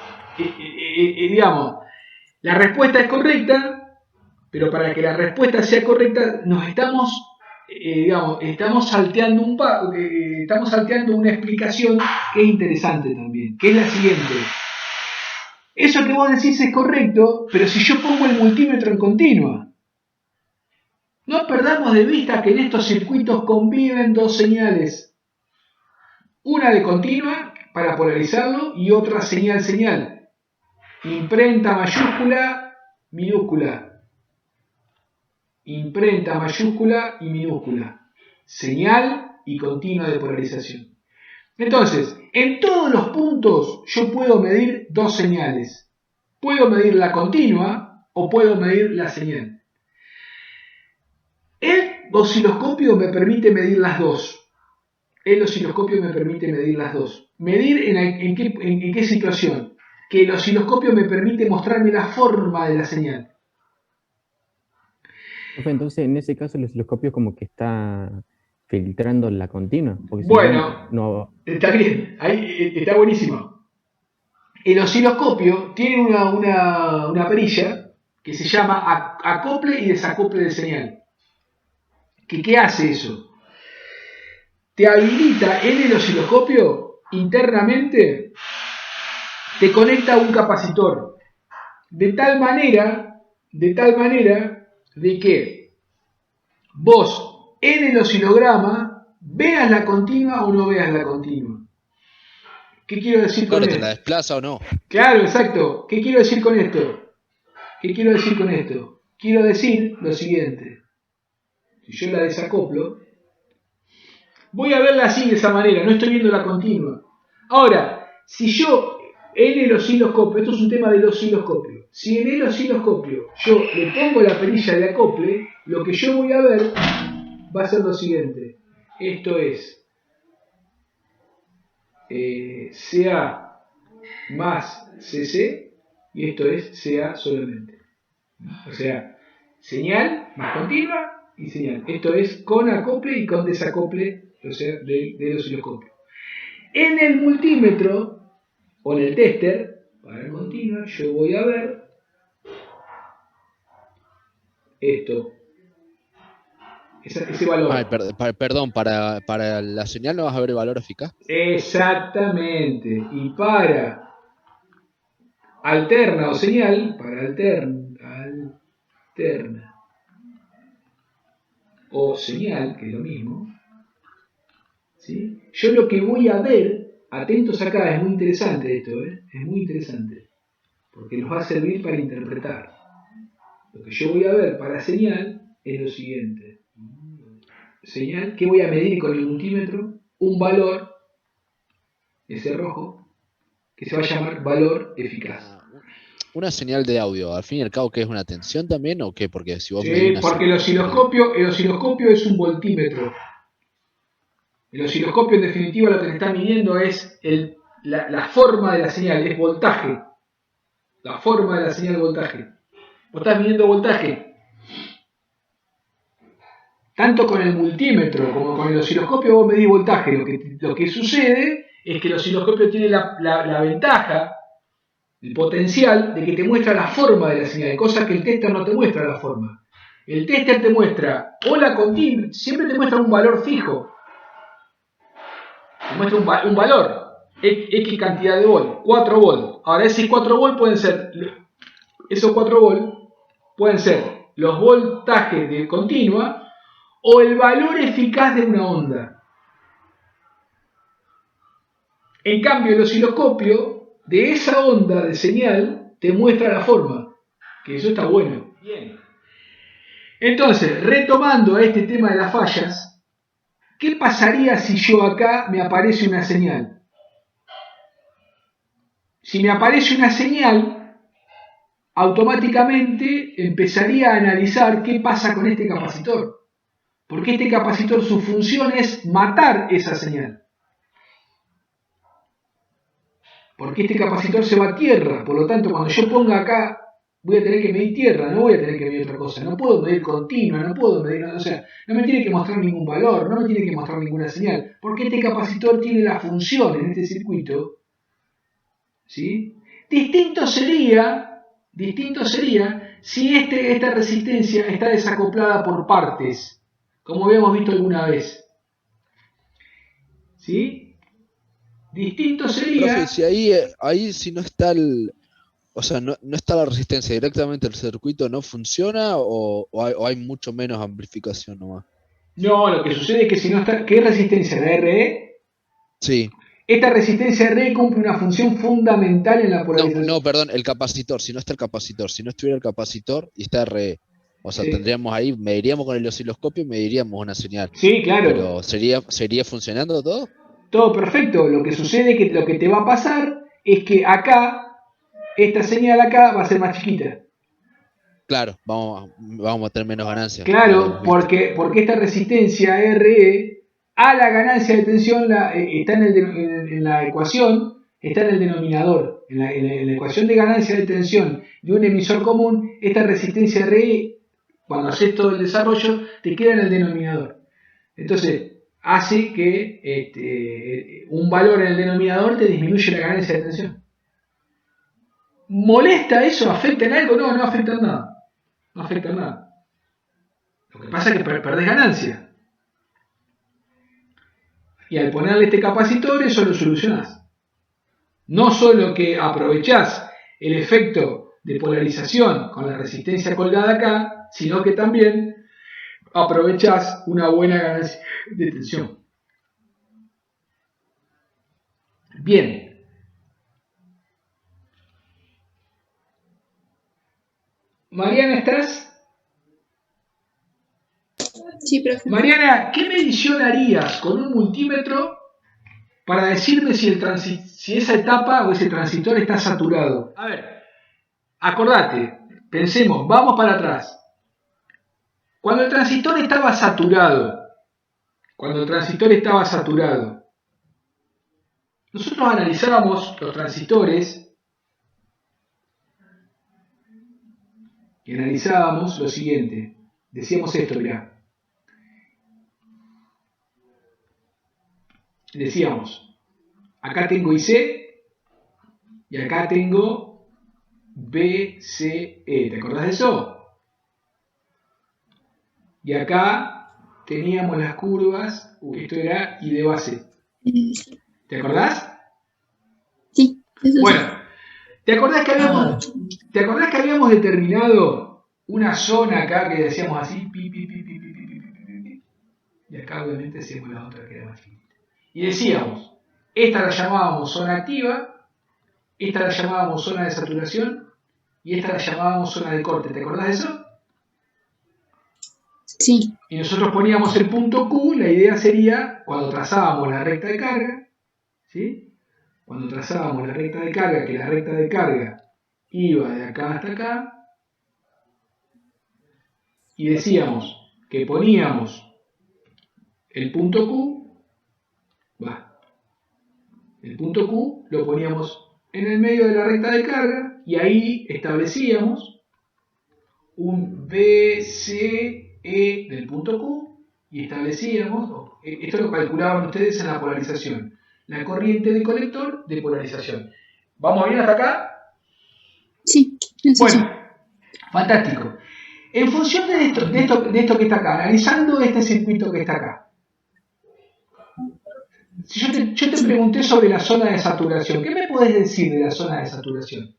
S1: digamos, la respuesta es correcta, pero para que la respuesta sea correcta nos estamos, estamos salteando estamos salteando una explicación que es interesante también, que es la siguiente. Eso que vos decís es correcto, pero si yo pongo el multímetro en continua, no perdamos de vista que en estos circuitos conviven dos señales. Una de continua para polarizarlo y otra señal. Imprenta mayúscula, minúscula. Imprenta mayúscula y minúscula. Señal y continua de polarización. Entonces, en todos los puntos yo puedo medir dos señales. Puedo medir la continua o puedo medir la señal. El osciloscopio me permite medir las dos. El osciloscopio me permite medir las dos. ¿Medir en qué situación? Que el osciloscopio me permite mostrarme la forma de la señal.
S5: Entonces, en ese caso, el osciloscopio como que está filtrando la continua. Porque
S1: Bueno,
S5: si no...
S1: está bien, ahí está buenísimo. El osciloscopio tiene una perilla que se llama acople y desacople de señal. ¿Qué hace eso? Te habilita en el osciloscopio internamente, te conecta a un capacitor de tal manera de que vos en el oscilograma veas la continua o no veas la continua. ¿Qué quiero decir con esto?
S3: ¿Te la desplaza o no?
S1: Claro, exacto. ¿Qué quiero decir con esto? Quiero decir lo siguiente. Si yo la desacoplo, voy a verla así, de esa manera, no estoy viendo la continua. Ahora, si yo en el osciloscopio, esto es un tema del osciloscopio, si en el osciloscopio yo le pongo la perilla de acople, lo que yo voy a ver va a ser lo siguiente. Esto es CA más CC y esto es CA solamente. O sea, señal más continua y señal. Esto es con acople y con desacople del osciloscopio. En el multímetro o en el tester, para continua, yo voy a ver esto, ese valor.
S3: Ay, perdón, para la señal no vas a ver el valor eficaz.
S1: Exactamente. Y para alterna o señal, para alterna o señal, que es lo mismo, ¿sí? Yo lo que voy a ver, atentos acá, es muy interesante esto, es muy interesante, porque nos va a servir para interpretar. Lo que yo voy a ver para señal es lo siguiente. Señal, ¿qué voy a medir con el multímetro? Un valor, ese rojo, que se va a llamar valor eficaz.
S3: Una señal de audio, al fin y al cabo, ¿qué es una tensión también o qué? Porque si vos medís
S1: Sí,
S3: una
S1: porque el osciloscopio es un voltímetro. El osciloscopio, en definitiva, lo que te está midiendo es la forma de la señal, es voltaje. La forma de la señal, voltaje. Vos estás midiendo voltaje. Tanto con el multímetro como con el osciloscopio vos medís voltaje. Lo que sucede es que el osciloscopio tiene la ventaja, el potencial, de que te muestra la forma de la señal, cosa que el tester no te muestra la forma. El tester te muestra, o la continua, siempre te muestra un valor fijo. Te muestra un valor, X cantidad de volt, 4 volt. Ahora, esos 4 volt pueden ser, los voltajes de continua o el valor eficaz de una onda. En cambio, el osciloscopio de esa onda de señal te muestra la forma, que eso está bueno. Bien. Entonces, retomando a este tema de las fallas, ¿qué pasaría si yo acá me aparece una señal? Si me aparece una señal, automáticamente empezaría a analizar qué pasa con este capacitor. Porque este capacitor, su función es matar esa señal. Porque este capacitor se va a tierra, por lo tanto, cuando yo ponga acá, voy a tener que medir tierra, no voy a tener que medir otra cosa. No puedo medir continua, no puedo medir, o sea, no me tiene que mostrar ningún valor, no me tiene que mostrar ninguna señal, porque este capacitor tiene la función en este circuito, ¿sí? Distinto sería si esta resistencia está desacoplada por partes, como habíamos visto alguna vez. ¿Sí? Distinto sería...
S3: Profe, si ahí si no está o sea, no está la resistencia directamente, el circuito no funciona o hay mucho menos amplificación nomás.
S1: No, lo que sucede es que si no está... ¿Qué resistencia? ¿La RE?
S3: Sí.
S1: Esta resistencia RE cumple una función fundamental en la polarización.
S3: No, perdón, el capacitor, si no está el capacitor, si no estuviera el capacitor y está RE. O sea,
S1: Sí.
S3: tendríamos ahí, mediríamos con el osciloscopio y mediríamos una señal.
S1: Sí, claro.
S3: Pero ¿seguiría funcionando todo?
S1: Todo perfecto. Lo que sucede es que lo que te va a pasar es que acá, esta señal acá va a ser más chiquita.
S3: Claro, vamos a tener menos ganancias.
S1: Claro, porque esta resistencia RE a la ganancia de tensión está en la ecuación, está en el denominador. En la ecuación de ganancia de tensión de un emisor común, esta resistencia RE, cuando haces todo el desarrollo, te queda en el denominador. Entonces, hace que un valor en el denominador te disminuye la ganancia de tensión. ¿Molesta eso? ¿Afecta en algo? No, no afecta en nada. No afecta en nada. Lo que pasa es que perdés ganancia. Y al ponerle este capacitor, eso lo solucionás. No solo que aprovechás el efecto de polarización con la resistencia colgada acá, sino que también aprovechás una buena ganancia de tensión. Bien. Mariana, ¿estás?
S7: Sí, profe.
S1: Mariana, ¿qué medición harías con un multímetro para decirme si esa etapa o ese transistor está saturado? A ver, acordate, pensemos, vamos para atrás. Cuando el transistor estaba saturado, nosotros analizábamos los transistores y analizábamos lo siguiente. Decíamos esto, mirá. decíamos, acá tengo IC y acá tengo BCE. ¿Te acordás de eso? Y acá teníamos las curvas, esto era I de base.
S7: Sí,
S1: ¿Te acordás?
S7: sí, eso sí.
S1: Bueno, ¿te acordás que habíamos determinado una zona acá que decíamos así? Pi, pi, pi, pi, pi, pi, pi, pi, pi, pi? Y acá obviamente hacíamos la otra que era más chiquita. Y decíamos, esta la llamábamos zona activa, esta la llamábamos zona de saturación y esta la llamábamos zona de corte. ¿Te acordás de eso?
S7: Sí,
S1: Y nosotros poníamos el punto Q, la idea sería, cuando trazábamos la recta de carga, ¿sí? Cuando trazábamos la recta de carga, que la recta de carga iba de acá hasta acá, y decíamos que poníamos el punto Q, el punto Q lo poníamos en el medio de la recta de carga, y ahí establecíamos un BCE del punto Q, y establecíamos, esto lo calculaban ustedes en la polarización, la corriente de colector de polarización. ¿Vamos bien hasta acá?
S7: sí, eso sí.
S1: Bueno, fantástico. En función de esto que está acá, analizando este circuito que está acá, si yo te pregunté sobre la zona de saturación, ¿qué me podés decir de la zona de saturación?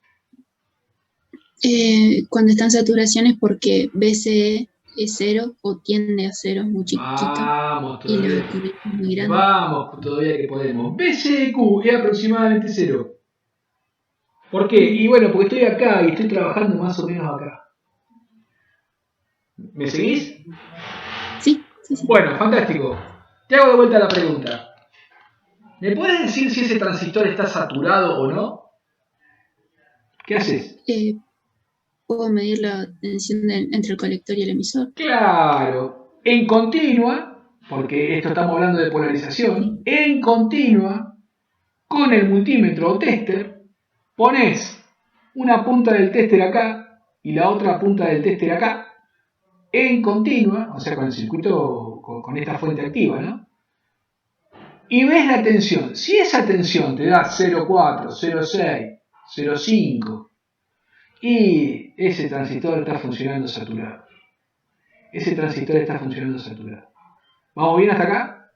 S7: Cuando está en saturación es porque BCE es 0 o tiende a 0, es muy chiquita.
S1: Vamos,
S7: Y la
S1: todavía.
S7: corriente es muy grande.
S1: Vamos, todavía que podemos. BCQ es aproximadamente 0. ¿Por qué? Y bueno, porque estoy acá y estoy trabajando más o menos acá. ¿Me seguís?
S7: Sí, sí, sí.
S1: Bueno, fantástico. Te hago de vuelta la pregunta. ¿Me puedes decir si ese transistor está saturado o no? ¿Qué haces?
S7: Puedo medir la tensión entre el colector y el emisor.
S1: Claro, en continua, porque esto estamos hablando de polarización, en continua, con el multímetro o tester, pones una punta del tester acá y la otra punta del tester acá, en continua, o sea, con el circuito, con esta fuente activa, ¿no? Y ves la tensión. Si esa tensión te da 0,4, 0,6, 0,5 y ese transistor está funcionando saturado. Ese transistor está funcionando saturado. ¿Vamos bien hasta acá?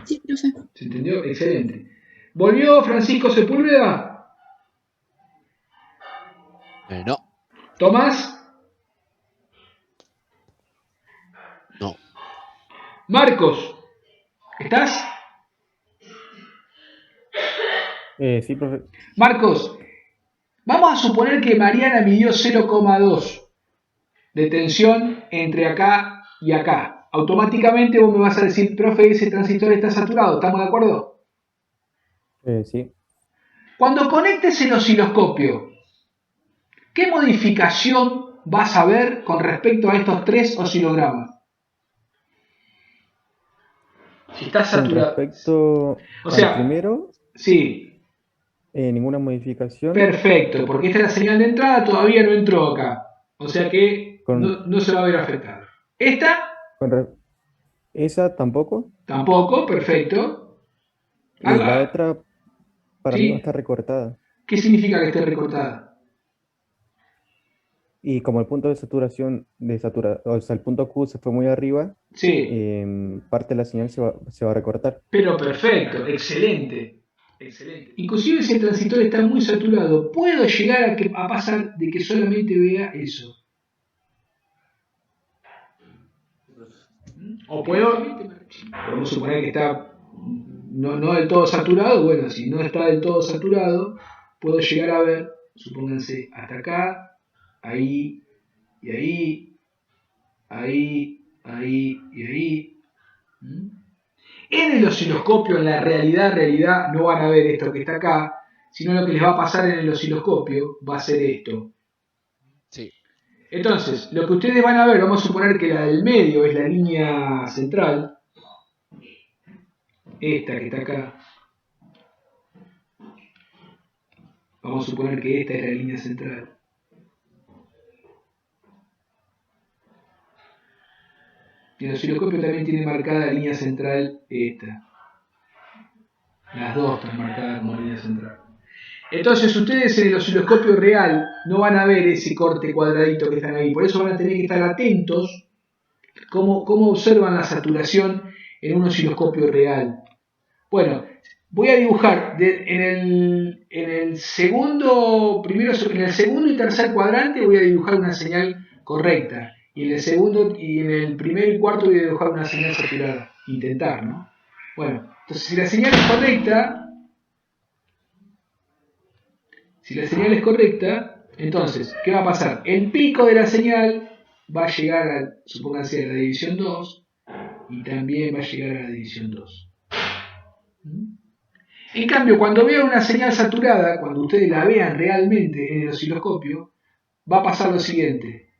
S7: Sí, profe.
S1: ¿Se entendió? Excelente. ¿Volvió Francisco Sepúlveda?
S3: No,
S1: ¿Tomás?
S3: no.
S1: Marcos, ¿estás?
S5: Sí, profe.
S1: Marcos, vamos a suponer que Mariana midió 0,2 de tensión entre acá y acá. Automáticamente vos me vas a decir, profe, ese transistor está saturado. ¿Estamos de acuerdo?
S5: Sí.
S1: Cuando conectes el osciloscopio, ¿qué modificación vas a ver con respecto a estos tres oscilogramas? Si está
S5: Con
S1: saturado.
S5: respecto
S1: O sea,
S5: al primero,
S1: sí,
S5: ninguna modificación.
S1: perfecto, porque esta es la señal de entrada, todavía no entró acá. O sea que
S5: Con,
S1: no se va a ver afectado. Esta,
S5: con re- esa tampoco.
S1: tampoco, perfecto.
S5: Y la
S1: Acá,
S5: otra para mí va a
S1: ¿sí?
S5: estar recortada.
S1: ¿Qué significa que esté recortada?
S5: Y como el punto de saturación, o sea, el punto Q se fue muy arriba,
S1: Sí,
S5: parte de la señal se va a recortar.
S1: pero perfecto, excelente. Excelente. Inclusive si el transistor está muy saturado, puedo llegar a pasar de que solamente vea eso. O podemos suponer que está no del todo saturado. Bueno, si no está del todo saturado, puedo llegar a ver, supónganse, hasta acá, ahí, y ahí, ahí, ahí y ahí. En el osciloscopio, en la realidad, no van a ver esto que está acá, sino lo que les va a pasar en el osciloscopio va a ser esto.
S3: Sí.
S1: Entonces, lo que ustedes van a ver, vamos a suponer que la del medio es la línea central, esta que está acá. Vamos a suponer que esta es la línea central. Y el osciloscopio también tiene marcada la línea central esta. Las dos están marcadas como línea central. Entonces ustedes en el osciloscopio real no van a ver ese corte cuadradito que están ahí. Por eso van a tener que estar atentos cómo observan la saturación en un osciloscopio real. Bueno, voy a dibujar en el segundo y tercer cuadrante voy a dibujar una señal correcta. Y en el primero y cuarto voy a dibujar una señal saturada. Intentar, ¿no? Bueno, entonces si la señal es correcta, entonces, ¿qué va a pasar? El pico de la señal va a llegar supónganse, a la división 2 y también va a llegar a la división 2. En cambio, cuando vean una señal saturada, cuando ustedes la vean realmente en el osciloscopio, va a pasar lo siguiente.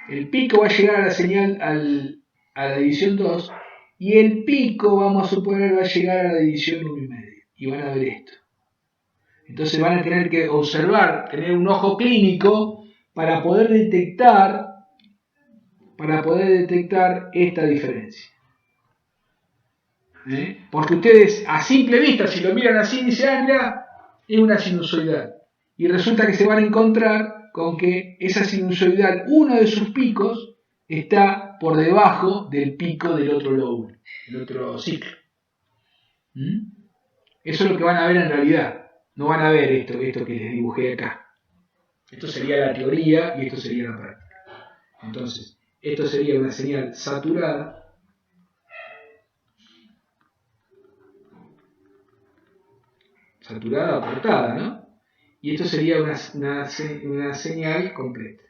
S1: El pico va a llegar a la señal a la división 2 y el pico, vamos a suponer, va a llegar a la división 1,5. Y van a ver esto. Entonces van a tener que observar, tener un ojo clínico para poder detectar esta diferencia. Porque ustedes a simple vista, si lo miran así, dicen, mira, es una sinusoidal. Y resulta que se van a encontrar con que esa sinusoidal, uno de sus picos, está por debajo del pico del otro lóbulo, del otro ciclo. Eso es lo que van a ver en realidad. No van a ver esto que les dibujé acá. Esto sería la teoría y esto sería la práctica. Entonces, esto sería una señal saturada. Saturada o cortada, ¿no? Y esto sería una señal completa.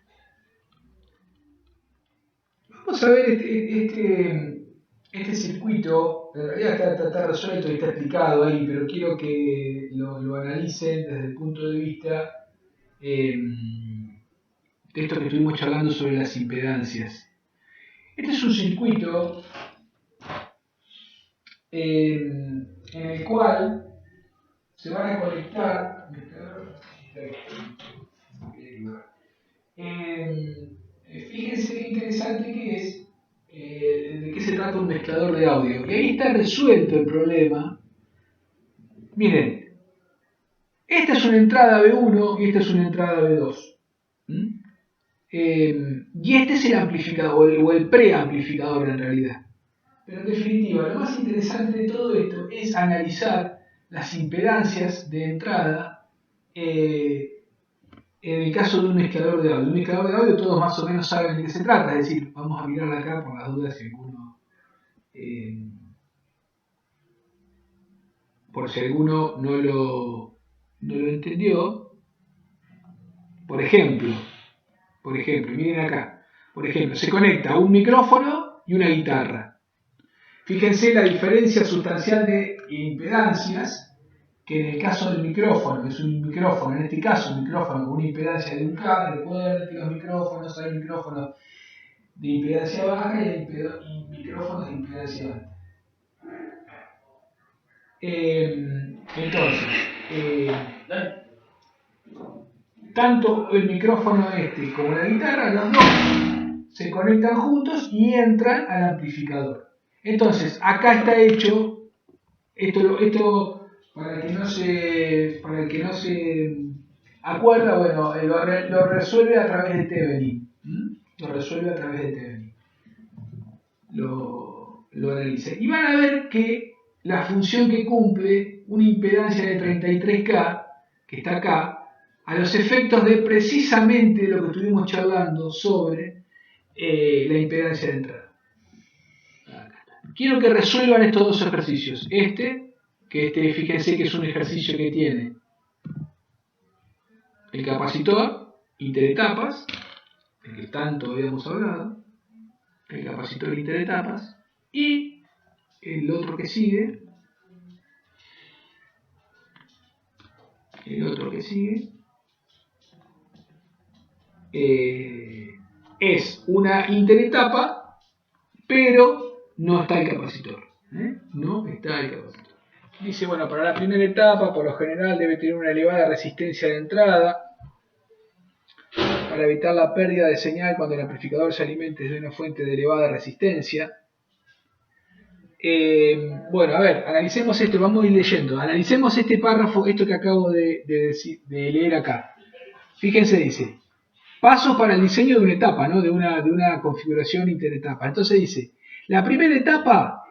S1: Vamos a ver este circuito. En realidad está resuelto y está explicado ahí, pero quiero que lo analicen desde el punto de vista de esto que estuvimos charlando sobre las impedancias. Este es un circuito en el cual se van a conectar. Fíjense qué interesante que es, de qué se trata un mezclador de audio. Y ahí está resuelto el problema. Miren, esta es una entrada B1 y esta es una entrada B2. Y este es el amplificador, o el preamplificador en realidad. Pero en definitiva, lo más interesante de todo esto es analizar las impedancias de entrada en el caso de un mezclador de audio. Un mezclador de audio todos más o menos saben de qué se trata, es decir, vamos a mirarla acá por las dudas si alguno no lo entendió. Por ejemplo, miren acá. Por ejemplo, se conecta un micrófono y una guitarra. Fíjense la diferencia sustancial de impedancias, que en el caso del micrófono, es un micrófono, en este caso un micrófono con una impedancia de 1K, recuerden que los micrófonos hay micrófonos de impedancia baja y micrófonos de impedancia alta. Entonces, tanto el micrófono como la guitarra, los dos se conectan juntos y entran al amplificador. Entonces, acá está hecho, esto para el que no se acuerda, bueno, lo resuelve a través de Thevenin. Lo analiza. Y van a ver que la función que cumple una impedancia de 33K, que está acá, a los efectos de precisamente lo que estuvimos charlando sobre la impedancia de entrada. Quiero que resuelvan estos dos ejercicios. Fíjense que es un ejercicio que tiene el capacitor interetapas, del que tanto habíamos hablado, el capacitor interetapas, y el otro que sigue, es una interetapa, pero no está el capacitor. No está el capacitor. Dice, bueno, para la primera etapa, por lo general, debe tener una elevada resistencia de entrada para evitar la pérdida de señal cuando el amplificador se alimente de una fuente de elevada resistencia. Bueno, a ver, analicemos esto, vamos a ir leyendo. Analicemos este párrafo, esto que acabo de leer acá. Fíjense, dice, pasos para el diseño de una etapa, ¿no? De una configuración interetapa. Entonces dice, la primera etapa,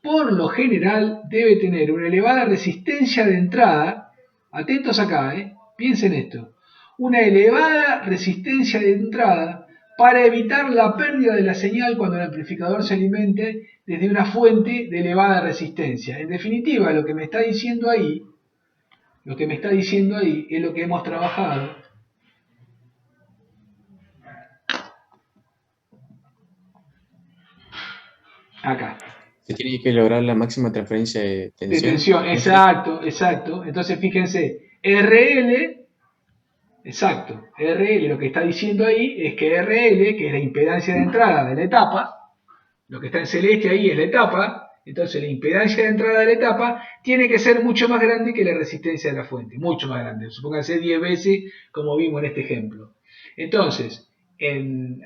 S1: por lo general, debe tener una elevada resistencia de entrada. Atentos acá, piensen esto. Una elevada resistencia de entrada para evitar la pérdida de la señal cuando el amplificador se alimente desde una fuente de elevada resistencia. En definitiva, lo que me está diciendo ahí es lo que hemos trabajado. Acá.
S2: Se tiene que lograr la máxima transferencia de tensión.
S1: De tensión, exacto. Entonces, fíjense, RL, lo que está diciendo ahí es que RL, que es la impedancia de entrada de la etapa, lo que está en celeste ahí es la etapa, entonces la impedancia de entrada de la etapa tiene que ser mucho más grande que la resistencia de la fuente, mucho más grande, supónganse 10 veces como vimos en este ejemplo. Entonces,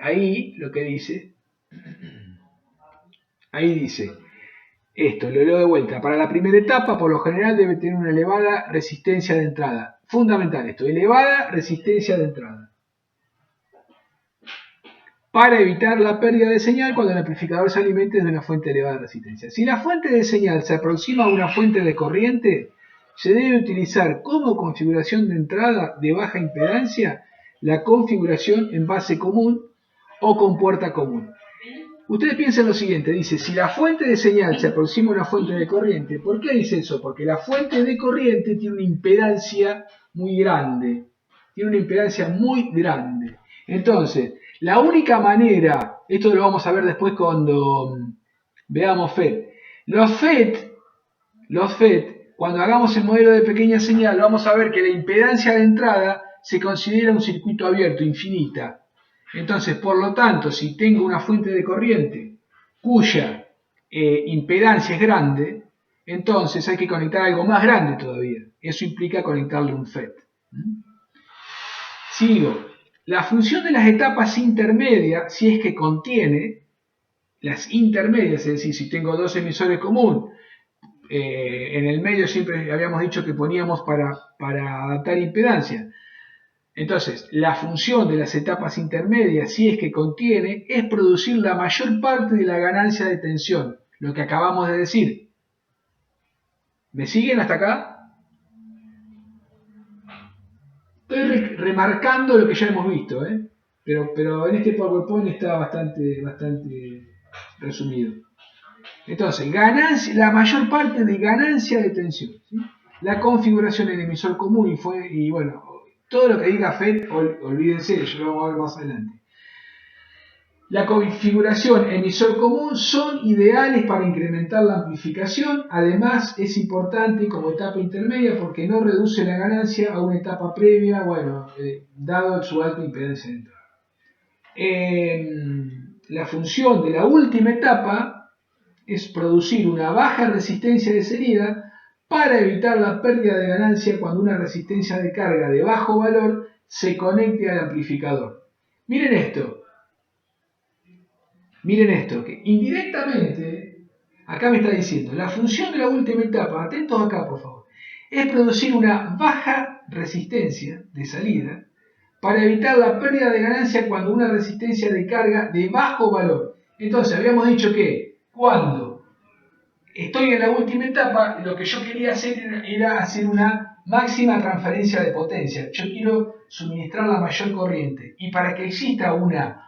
S1: ahí lo que dice, esto, lo leo de vuelta, para la primera etapa por lo general debe tener una elevada resistencia de entrada, fundamental esto, elevada resistencia de entrada, para evitar la pérdida de señal cuando el amplificador se alimente de una fuente de elevada resistencia. Si la fuente de señal se aproxima a una fuente de corriente, se debe utilizar como configuración de entrada de baja impedancia la configuración en base común o con puerta común. Ustedes piensen lo siguiente, dice, si la fuente de señal se aproxima a una fuente de corriente, ¿por qué dice eso? Porque la fuente de corriente tiene una impedancia muy grande. Entonces, la única manera, esto lo vamos a ver después cuando veamos FET. Los FET, cuando hagamos el modelo de pequeña señal, vamos a ver que la impedancia de entrada se considera un circuito abierto, infinita. Entonces, por lo tanto, si tengo una fuente de corriente cuya impedancia es grande, entonces hay que conectar algo más grande todavía. Eso implica conectarle un FET. Sigo. La función de las etapas intermedias, si es que contiene las intermedias, es decir, si tengo dos emisores común, en el medio siempre habíamos dicho que poníamos para adaptar impedancia. Entonces, la función de las etapas intermedias, si es que contiene, es producir la mayor parte de la ganancia de tensión, lo que acabamos de decir. ¿Me siguen hasta acá? Estoy remarcando lo que ya hemos visto, pero en este PowerPoint está bastante resumido. Entonces, la mayor parte de ganancia de tensión, ¿sí? La configuración en emisor común y bueno, todo lo que diga FET, olvídense, yo lo vamos a ver más adelante. La configuración emisor común son ideales para incrementar la amplificación, además es importante como etapa intermedia porque no reduce la ganancia a una etapa previa, bueno, dado su alta impedancia de entrada. La función de la última etapa es producir una baja resistencia de salida para evitar la pérdida de ganancia cuando una resistencia de carga de bajo valor se conecte al amplificador. Miren esto, que indirectamente, acá me está diciendo, la función de la última etapa, atentos acá por favor, es producir una baja resistencia de salida para evitar la pérdida de ganancia cuando una resistencia de carga de bajo valor. Entonces, habíamos dicho que cuando estoy en la última etapa, lo que yo quería hacer era hacer una máxima transferencia de potencia. Yo quiero suministrar la mayor corriente. Y para que exista una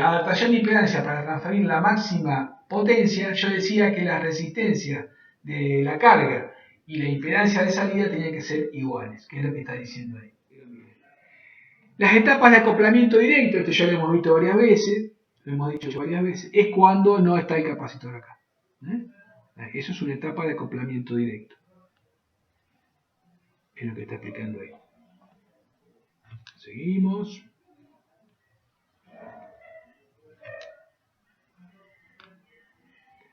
S1: adaptación de impedancia para transferir la máxima potencia, yo decía que la resistencia de la carga y la impedancia de salida tenían que ser iguales, que es lo que está diciendo ahí. Las etapas de acoplamiento directo, esto ya lo hemos visto varias veces, es cuando no está el capacitor acá. Eso es una etapa de acoplamiento directo. Es lo que está explicando ahí. Seguimos.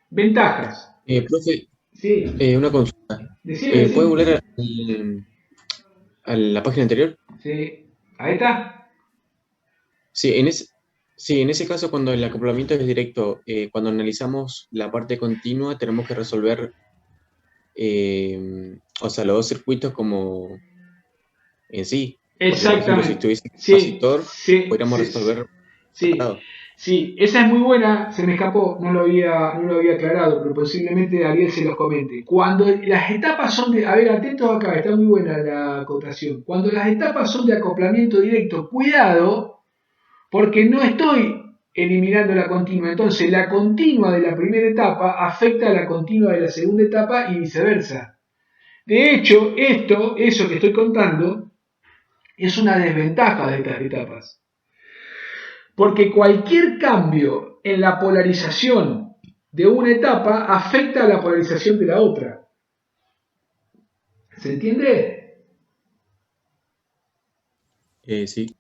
S1: Ventajas.
S2: Profe,
S1: Sí.
S2: una consulta.
S1: Decime.
S2: ¿Puede volver a la página anterior?
S1: Sí. Ahí está.
S2: Sí, Sí, en ese caso, cuando el acoplamiento es directo, cuando analizamos la parte continua, tenemos que resolver, o sea, los dos circuitos como en sí. Porque, por ejemplo, si
S1: Exactamente.
S2: estuviese el
S1: Sí,
S2: capacitor,
S1: sí,
S2: podríamos
S1: sí,
S2: resolver
S1: sí.
S2: separado.
S1: Sí, esa es muy buena, se me escapó, no lo había aclarado, pero posiblemente Ariel se los comente. Cuando las etapas son de, a ver, atentos acá, está muy buena la acotación. Cuando las etapas son de acoplamiento directo, cuidado, porque no estoy eliminando la continua. Entonces, la continua de la primera etapa afecta a la continua de la segunda etapa y viceversa. De hecho, eso que estoy contando, es una desventaja de estas etapas. Porque cualquier cambio en la polarización de una etapa afecta a la polarización de la otra. ¿Se entiende?
S2: Sí.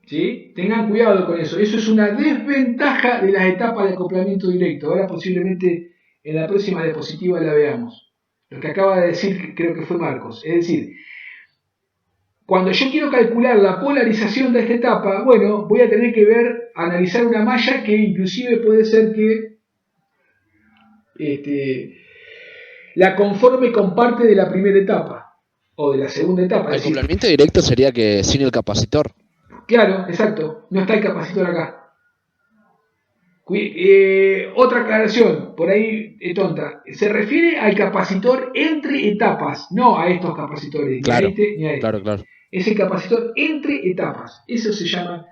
S1: ¿Sí? Tengan cuidado con eso. Eso es una desventaja de las etapas de acoplamiento directo. Ahora posiblemente en la próxima diapositiva la veamos. Lo que acaba de decir creo que fue Marcos. Es decir, cuando yo quiero calcular la polarización de esta etapa, bueno, voy a tener que analizar una malla que inclusive puede ser que la conforme con parte de la primera etapa o de la segunda etapa.
S3: El
S1: Es decir,
S3: acoplamiento directo sería que sin el capacitor.
S1: claro, exacto, no está el capacitor acá. Otra aclaración, por ahí tonta, se refiere al capacitor entre etapas, no a estos capacitores, ni a
S3: Claro,
S1: este ni a
S3: claro,
S1: este.
S3: claro.
S1: Es el capacitor entre etapas, eso se llama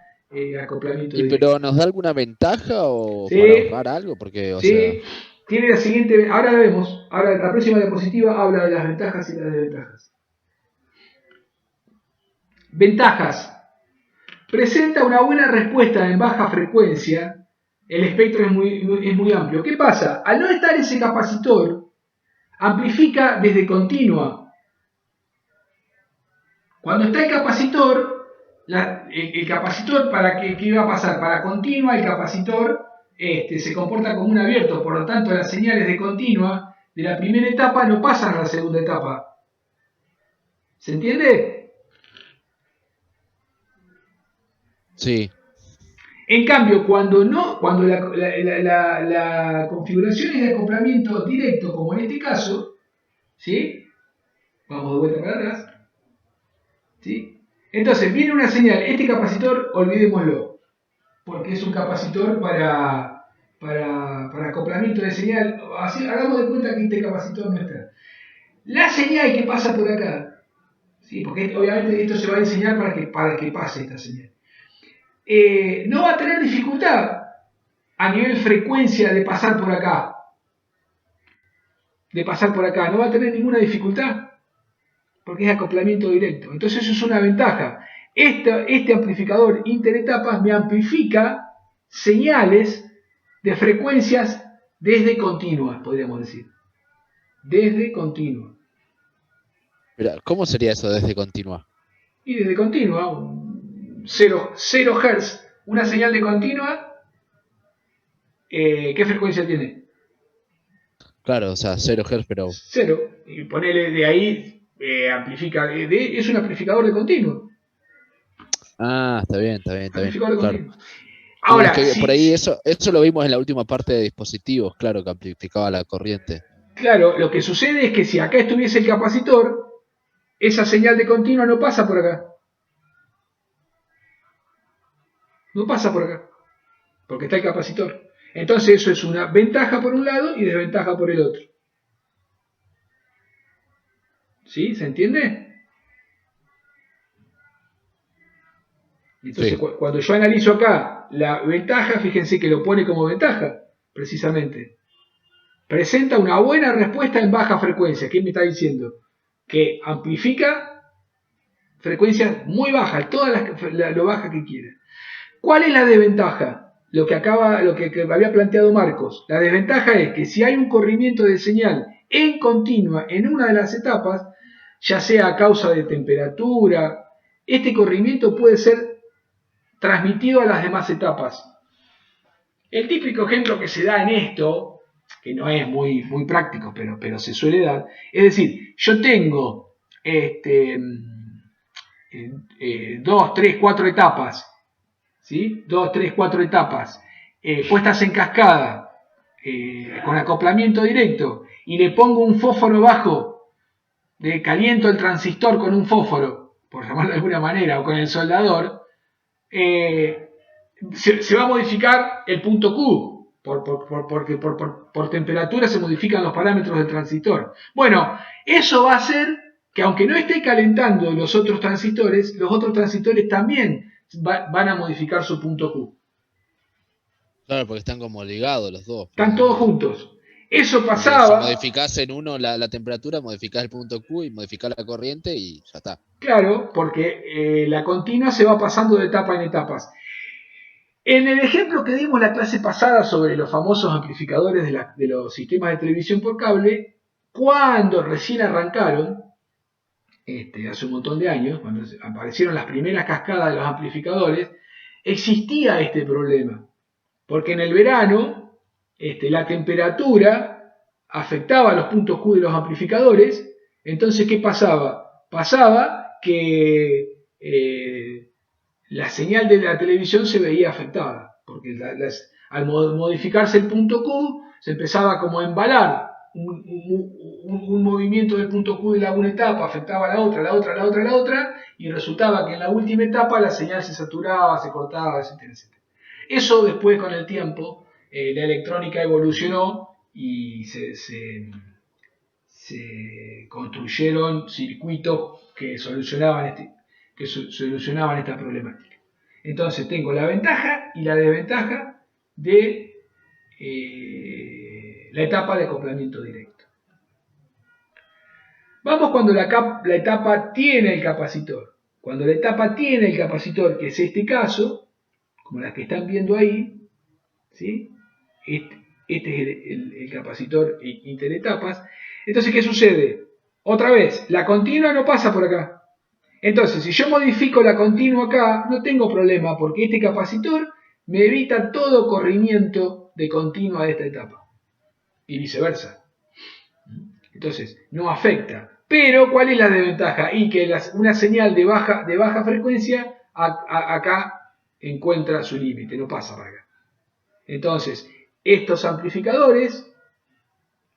S1: acoplamiento
S3: ¿Y
S1: directo.
S3: pero nos da alguna ventaja o para
S1: Sí,
S3: ahorrar algo? Porque, o sea,
S1: sí, tiene la siguiente, ahora la vemos, ahora la próxima diapositiva habla de las ventajas y las desventajas. Ventajas. Presenta una buena respuesta en baja frecuencia, el espectro es muy amplio. ¿Qué pasa? Al no estar ese capacitor, amplifica desde continua. Cuando está el capacitor, el capacitor, ¿qué va a pasar? Para continua, el capacitor se comporta como un abierto, por lo tanto las señales de continua de la primera etapa no pasan a la segunda etapa. ¿Se entiende?
S3: sí,
S1: En cambio, cuando la configuración es de acoplamiento directo, como en este caso, ¿sí? Vamos de vuelta para atrás, ¿sí? Entonces, viene una señal, este capacitor, olvidémoslo, porque es un capacitor para acoplamiento de señal. Así, hagamos de cuenta que este capacitor no está. La señal que pasa por acá, ¿sí? Porque obviamente esto se va a enseñar para que pase esta señal. No va a tener dificultad a nivel frecuencia de pasar por acá. No va a tener ninguna dificultad porque es acoplamiento directo. Entonces eso es una ventaja. Este amplificador interetapas me amplifica señales de frecuencias desde continuas, podríamos decir. Desde continua.
S3: pero ¿cómo sería eso desde continua?
S1: Y desde continua, 0 Hz, una señal de continua, ¿qué frecuencia tiene?
S3: Claro, o sea, 0 Hz, pero
S1: 0. Y ponele de ahí, amplifica, es un amplificador de continuo.
S3: está bien, está bien, está bien.
S1: Amplificador de
S3: Claro.
S1: continuo.
S3: No, es
S1: Ahora,
S3: que por
S1: sí,
S3: ahí eso lo vimos en la última parte de dispositivos, claro, que amplificaba la corriente.
S1: claro, lo que sucede es que si acá estuviese el capacitor, esa señal de continua no pasa por acá. No pasa por acá, porque está el capacitor. Entonces eso es una ventaja por un lado y desventaja por el otro. ¿Sí? ¿Se entiende? Entonces,
S3: Sí.
S1: cuando yo analizo acá la ventaja, fíjense que lo pone como ventaja, precisamente. Presenta una buena respuesta en baja frecuencia. ¿Qué me está diciendo? Que amplifica frecuencias muy bajas, lo baja que quiera. ¿Cuál es la desventaja? Lo que había planteado Marcos. La desventaja es que si hay un corrimiento de señal en continua en una de las etapas, ya sea a causa de temperatura, este corrimiento puede ser transmitido a las demás etapas. El típico ejemplo que se da en esto, que no es muy práctico, pero se suele dar, es decir, yo tengo 2, 3, 4 etapas ¿sí? 2, 3, 4 etapas, puestas en cascada, con acoplamiento directo, y le pongo un fósforo bajo, le caliento el transistor con un fósforo, por llamarlo de alguna manera, o con el soldador, se va a modificar el punto Q, porque por temperatura se modifican los parámetros del transistor. Bueno, eso va a hacer que aunque no esté calentando los otros transistores también van a modificar su punto Q.
S3: Claro, porque están como ligados los dos.
S1: Están todos juntos. Eso
S3: Porque
S1: pasaba.
S3: si modificás en uno la temperatura, modificás el punto Q y modificás la corriente y ya está.
S1: Claro, porque la continua se va pasando de etapa en etapas. En el ejemplo que dimos la clase pasada sobre los famosos amplificadores de los sistemas de televisión por cable, cuando recién arrancaron, hace un montón de años, cuando aparecieron las primeras cascadas de los amplificadores, existía este problema. Porque en el verano, la temperatura afectaba los puntos Q de los amplificadores. Entonces, ¿qué pasaba? Pasaba que la señal de la televisión se veía afectada, porque al modificarse el punto Q, se empezaba como a embalar. Un movimiento del punto Q de una etapa afectaba a la otra, y resultaba que en la última etapa la señal se saturaba, se cortaba, etcétera, etcétera. Eso después, con el tiempo, la electrónica evolucionó y se construyeron circuitos que solucionaban esta problemática. Entonces tengo la ventaja y la desventaja de la etapa de acoplamiento directo. Vamos cuando la etapa tiene el capacitor. Cuando la etapa tiene el capacitor, que es este caso, como las que están viendo ahí, ¿sí? Este es el capacitor interetapas. Entonces, ¿qué sucede? Otra vez, la continua no pasa por acá. Entonces, si yo modifico la continua acá, no tengo problema, porque este capacitor me evita todo corrimiento de continua de esta etapa. Y viceversa. Entonces, no afecta. Pero, ¿cuál es la desventaja? Y que una señal de baja frecuencia acá encuentra su límite, no pasa para acá. Entonces, estos amplificadores,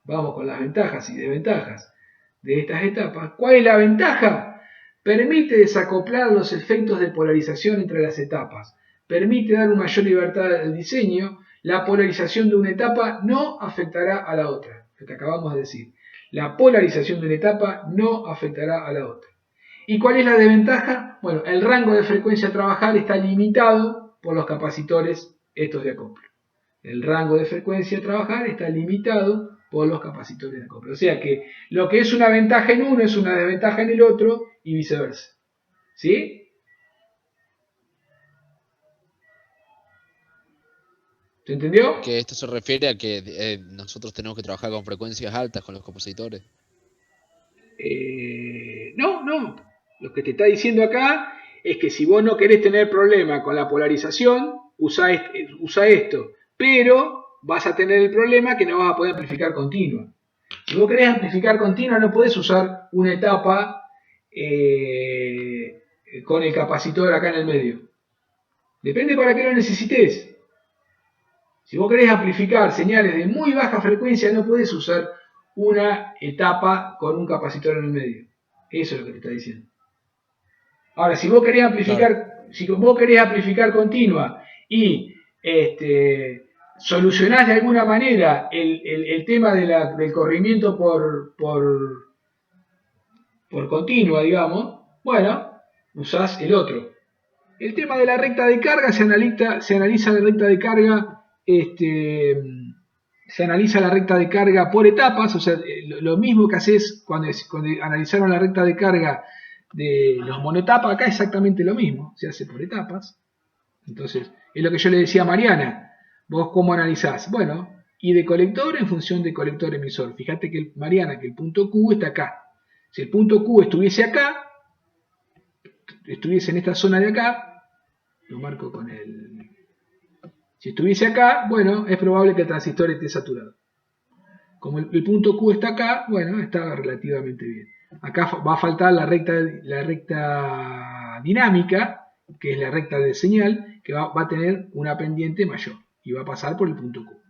S1: vamos con las ventajas y desventajas de estas etapas. ¿Cuál es la ventaja? Permite desacoplar los efectos de polarización entre las etapas. Permite dar una mayor libertad al diseño. La polarización de una etapa no afectará a la otra. Lo que acabamos de decir. La polarización de una etapa no afectará a la otra. ¿Y cuál es la desventaja? Bueno, el rango de frecuencia a trabajar está limitado por los capacitores estos de acoplo. El rango de frecuencia a trabajar está limitado por los capacitores de acoplo. O sea que lo que es una ventaja en uno es una desventaja en el otro y viceversa. ¿Sí? ¿Se entendió?
S3: Que esto se refiere a que nosotros tenemos que trabajar con frecuencias altas con los compositores.
S1: No. Lo que te está diciendo acá es que si vos no querés tener problema con la polarización, usa esto. Pero vas a tener el problema que no vas a poder amplificar continua. Si vos querés amplificar continua, no podés usar una etapa con el capacitor acá en el medio. Depende para qué lo necesites. Si vos querés amplificar señales de muy baja frecuencia, no podés usar una etapa con un capacitor en el medio. Eso es lo que te está diciendo. Ahora, si vos querés amplificar continua y solucionás de alguna manera el tema del corrimiento por continua, digamos, bueno, usás el otro. El tema de la recta de carga se analiza la recta de carga, se analiza la recta de carga por etapas, o sea, lo mismo que haces cuando analizaron la recta de carga de los monoetapas, acá exactamente lo mismo, se hace por etapas. Entonces, es lo que yo le decía a Mariana. ¿Vos cómo analizás? Bueno, y de colector en función de colector emisor. Fíjate que Mariana, que el punto Q está acá. Si el punto Q estuviese acá, estuviese en esta zona de acá, lo marco con el... Si estuviese acá, bueno, es probable que el transistor esté saturado. Como el punto Q está acá, bueno, está relativamente bien. Acá va a faltar la recta dinámica, que es la recta de señal, que va a tener una pendiente mayor y va a pasar por el punto Q.